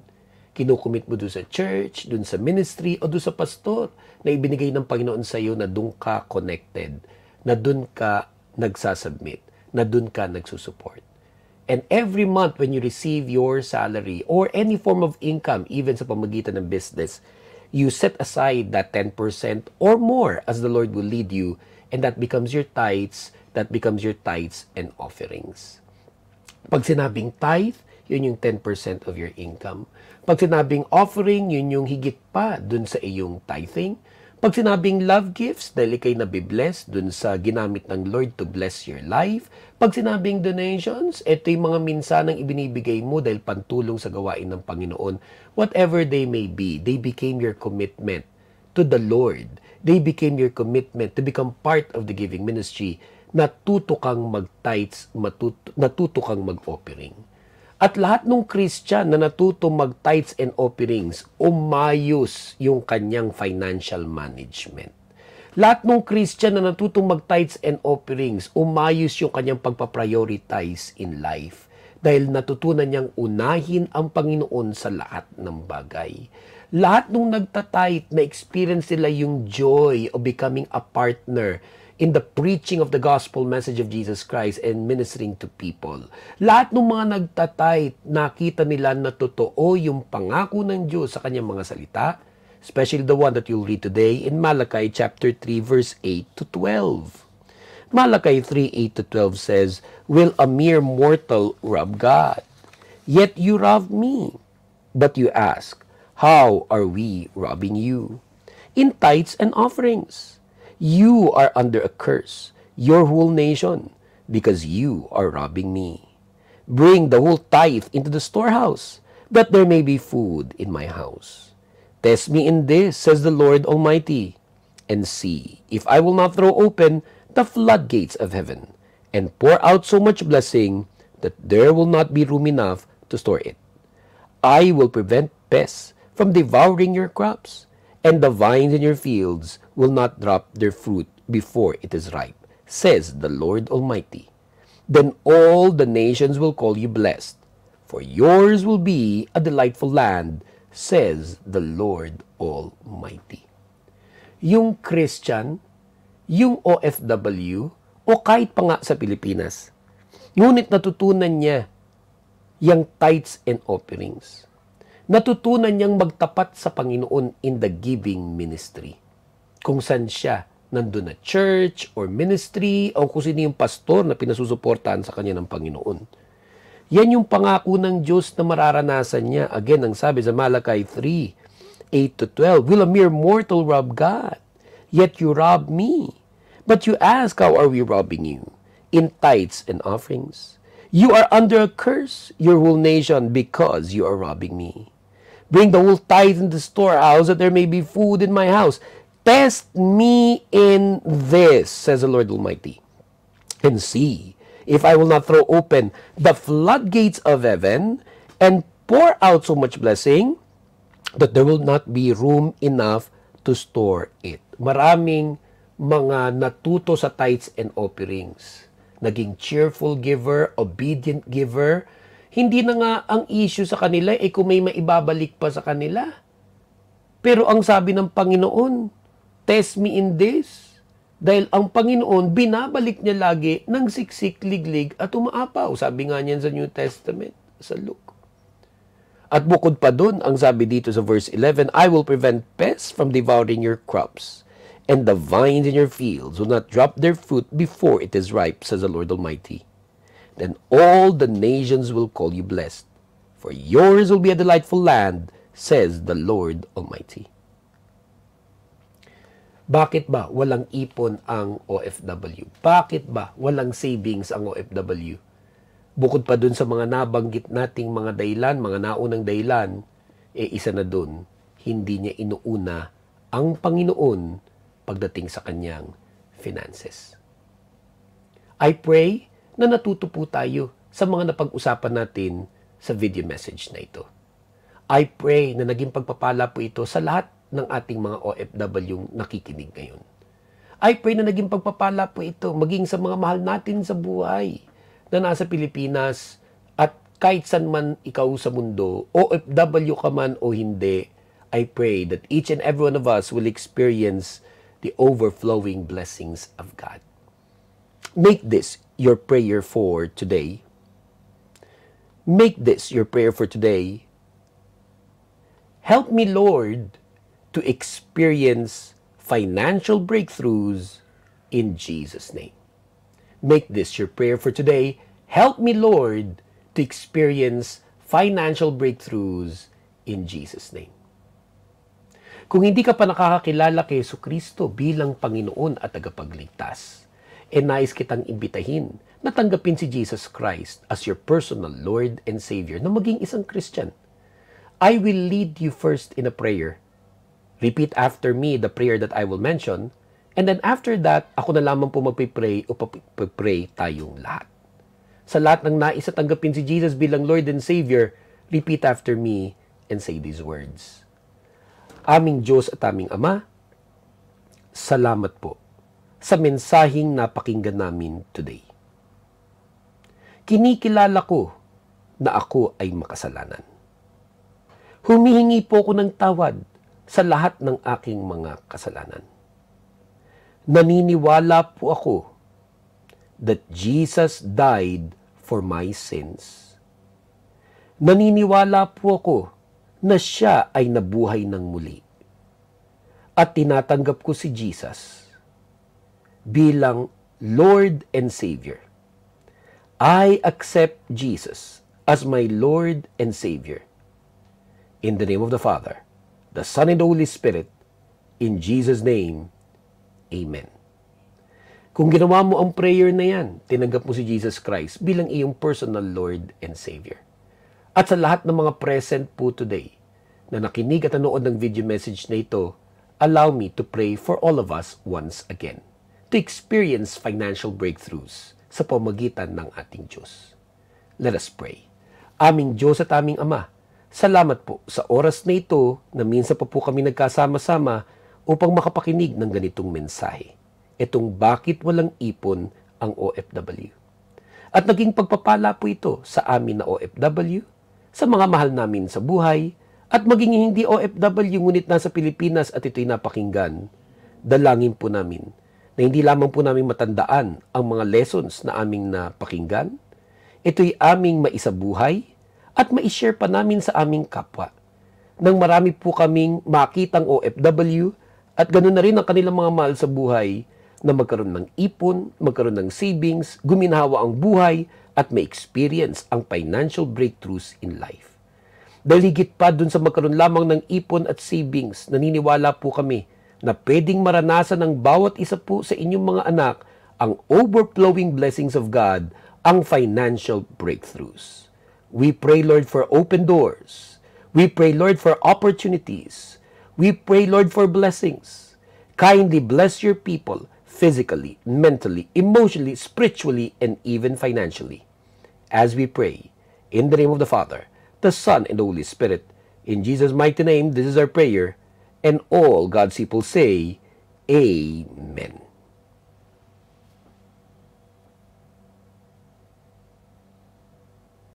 Kinukumit mo doon sa church, doon sa ministry, o doon sa pastor na ibinigay ng Panginoon sa iyo na doon ka connected, na doon ka nagsasubmit, na doon ka nagsusupport. And every month when you receive your salary or any form of income, even sa pamagitan ng business, you set aside that 10% or more as the Lord will lead you, and that becomes your tithes, and offerings. Pag sinabing tithe, yun yung 10% of your income. Pag sinabing offering, yun yung higit pa dun sa iyong tithing. Pag sinabing love gifts, dahil ikay nabibless dun sa ginamit ng Lord to bless your life. Pag sinabing donations, ito yung mga minsanang ibinibigay mo dahil pantulong sa gawain ng Panginoon. Whatever they may be, they became your commitment to the Lord. They became your commitment to become part of the giving ministry. Natuto kang mag-tithes, natuto kang mag-offering. At lahat ng Christian na natuto mag-tithes and offerings, umayos yung kanyang financial management. Lahat ng Christian na natuto mag-tithes and offerings, umayos yung kanyang pagpaprioritize in life. Dahil natutunan niyang unahin ang Panginoon sa lahat ng bagay. Lahat ng nagtatithe, na-experience nila yung joy of becoming a partner in the preaching of the gospel message of Jesus Christ and ministering to people. Lahat ng mga nagtatithe, nakita nila na totoo yung pangako ng Diyos sa kanyang mga salita, especially the one that you'll read today in Malachi chapter 3 verse 8 to 12. Malachi 3:8 to 12 says, "Will a mere mortal rob God? Yet you rob me. But you ask, how are we robbing you? In tithes and offerings. You are under a curse, your whole nation, because you are robbing me. Bring the whole tithe into the storehouse, that there may be food in my house. Test me in this, says the Lord Almighty, and see if I will not throw open the floodgates of heaven, and pour out so much blessing that there will not be room enough to store it. I will prevent pests from devouring your crops, and the vines in your fields will not drop their fruit before it is ripe, says the Lord Almighty. Then all the nations will call you blessed, for yours will be a delightful land, says the Lord Almighty." Yung Christian, yung OFW, o kahit pa nga sa Pilipinas, ngunit natutunan niya yung tithes and offerings. Natutunan niyang magtapat sa Panginoon in the giving ministry. Kung saan siya, nandun na church or ministry, o kung sino yung pastor na pinasusuportahan sa kanya ng Panginoon. Yan yung pangako ng Diyos na mararanasan niya. Again, ang sabi sa Malachi 3:8 to 12, "Will a mere mortal rob God? Yet you rob me. But you ask, how are we robbing you? In tithes and offerings. You are under a curse, your whole nation, because you are robbing me. Bring the whole tithe in the storehouse, that there may be food in my house. Test me in this, says the Lord Almighty, and see if I will not throw open the floodgates of heaven and pour out so much blessing that there will not be room enough to store it. Maraming mga natuto sa tithes and offerings. Naging cheerful giver, obedient giver. Hindi na nga ang issue sa kanila kung may maibabalik pa sa kanila. Pero ang sabi ng Panginoon, test me in this. Dahil ang Panginoon, binabalik niya lagi ng siksik, liglig at umaapaw. Sabi nga niyan sa New Testament, sa Luke. At bukod pa dun, ang sabi dito sa verse 11, I will prevent pests from devouring your crops, and the vines in your fields will not drop their fruit before it is ripe, says the Lord Almighty. Then all the nations will call you blessed, for yours will be a delightful land, says the Lord Almighty. Bakit ba walang ipon ang OFW? Bakit ba walang savings ang OFW? Bukod pa dun sa mga nabanggit nating mga dahilan, mga naunang dahilan, isa na dun, hindi niya inuuna ang Panginoon pagdating sa kanyang finances. I pray na natuto po tayo sa mga napag-usapan natin sa video message na ito. I pray na naging pagpapala po ito sa lahat ng ating mga OFW nakikinig ngayon. I pray na naging pagpapala po ito maging sa mga mahal natin sa buhay na nasa Pilipinas at kahit saan man ikaw sa mundo, OFW ka man o hindi, I pray that each and every one of us will experience the overflowing blessings of God. Make this your prayer for today. Make this your prayer for today. Help me, Lord, to experience financial breakthroughs in Jesus' name. Make this your prayer for today. Help me, Lord, to experience financial breakthroughs in Jesus' name. Kung hindi ka pa nakakakilala kay Jesucristo bilang Panginoon at tagapagligtas, nais kitang imbitahin na tanggapin si Jesus Christ as your personal Lord and Savior na maging isang Christian. I will lead you first in a prayer. Repeat after me the prayer that I will mention. And then after that, ako na lamang po magpipray o papipray tayong lahat. Sa lahat ng nais at tanggapin si Jesus bilang Lord and Savior, repeat after me and say these words. Aming Diyos at aming Ama, salamat po sa mensaheng napakinggan namin today. Kinikilala ko na ako ay makasalanan. Humihingi po ako ng tawad sa lahat ng aking mga kasalanan. Naniniwala po ako that Jesus died for my sins. Naniniwala po ako na siya ay nabuhay ng muli. At tinatanggap ko si Jesus bilang Lord and Savior. I accept Jesus as my Lord and Savior. In the name of the Father, the Son, and the Holy Spirit, in Jesus' name, Amen. Kung ginawa mo ang prayer na yan, tinanggap mo si Jesus Christ bilang iyong personal Lord and Savior. At sa lahat ng mga present po today na nakinig at nanood ng video message na ito, allow me to pray for all of us once again to experience financial breakthroughs sa pamagitan ng ating Diyos. Let us pray. Aming Diyos at aming Ama, salamat po sa oras na ito na minsan pa po kami nagkasama-sama upang makapakinig ng ganitong mensahe. Itong bakit walang ipon ang OFW. At naging pagpapala po ito sa amin na OFW, sa mga mahal namin sa buhay, at maging hindi OFW ngunit nasa Pilipinas at ito'y napakinggan. Dalangin po namin na hindi lamang po namin matandaan ang mga lessons na aming napakinggan, ito'y aming maisabuhay at maishare pa namin sa aming kapwa. Nang marami po kaming makitang OFW, at ganoon na rin ang kanilang mga mahal sa buhay na magkaroon ng ipon, magkaroon ng savings, guminhawa ang buhay at may experience ang financial breakthroughs in life. Dahil higit pa dun sa magkaroon lamang ng ipon at savings, naniniwala po kami na pwedeng maranasan ng bawat isa po sa inyong mga anak ang overflowing blessings of God, ang financial breakthroughs. We pray, Lord, for open doors. We pray, Lord, for opportunities. We pray, Lord, for blessings. Kindly bless your people physically, mentally, emotionally, spiritually, and even financially. As we pray, in the name of the Father, the Son, and the Holy Spirit. In Jesus' mighty name, this is our prayer. And all God's people say, Amen.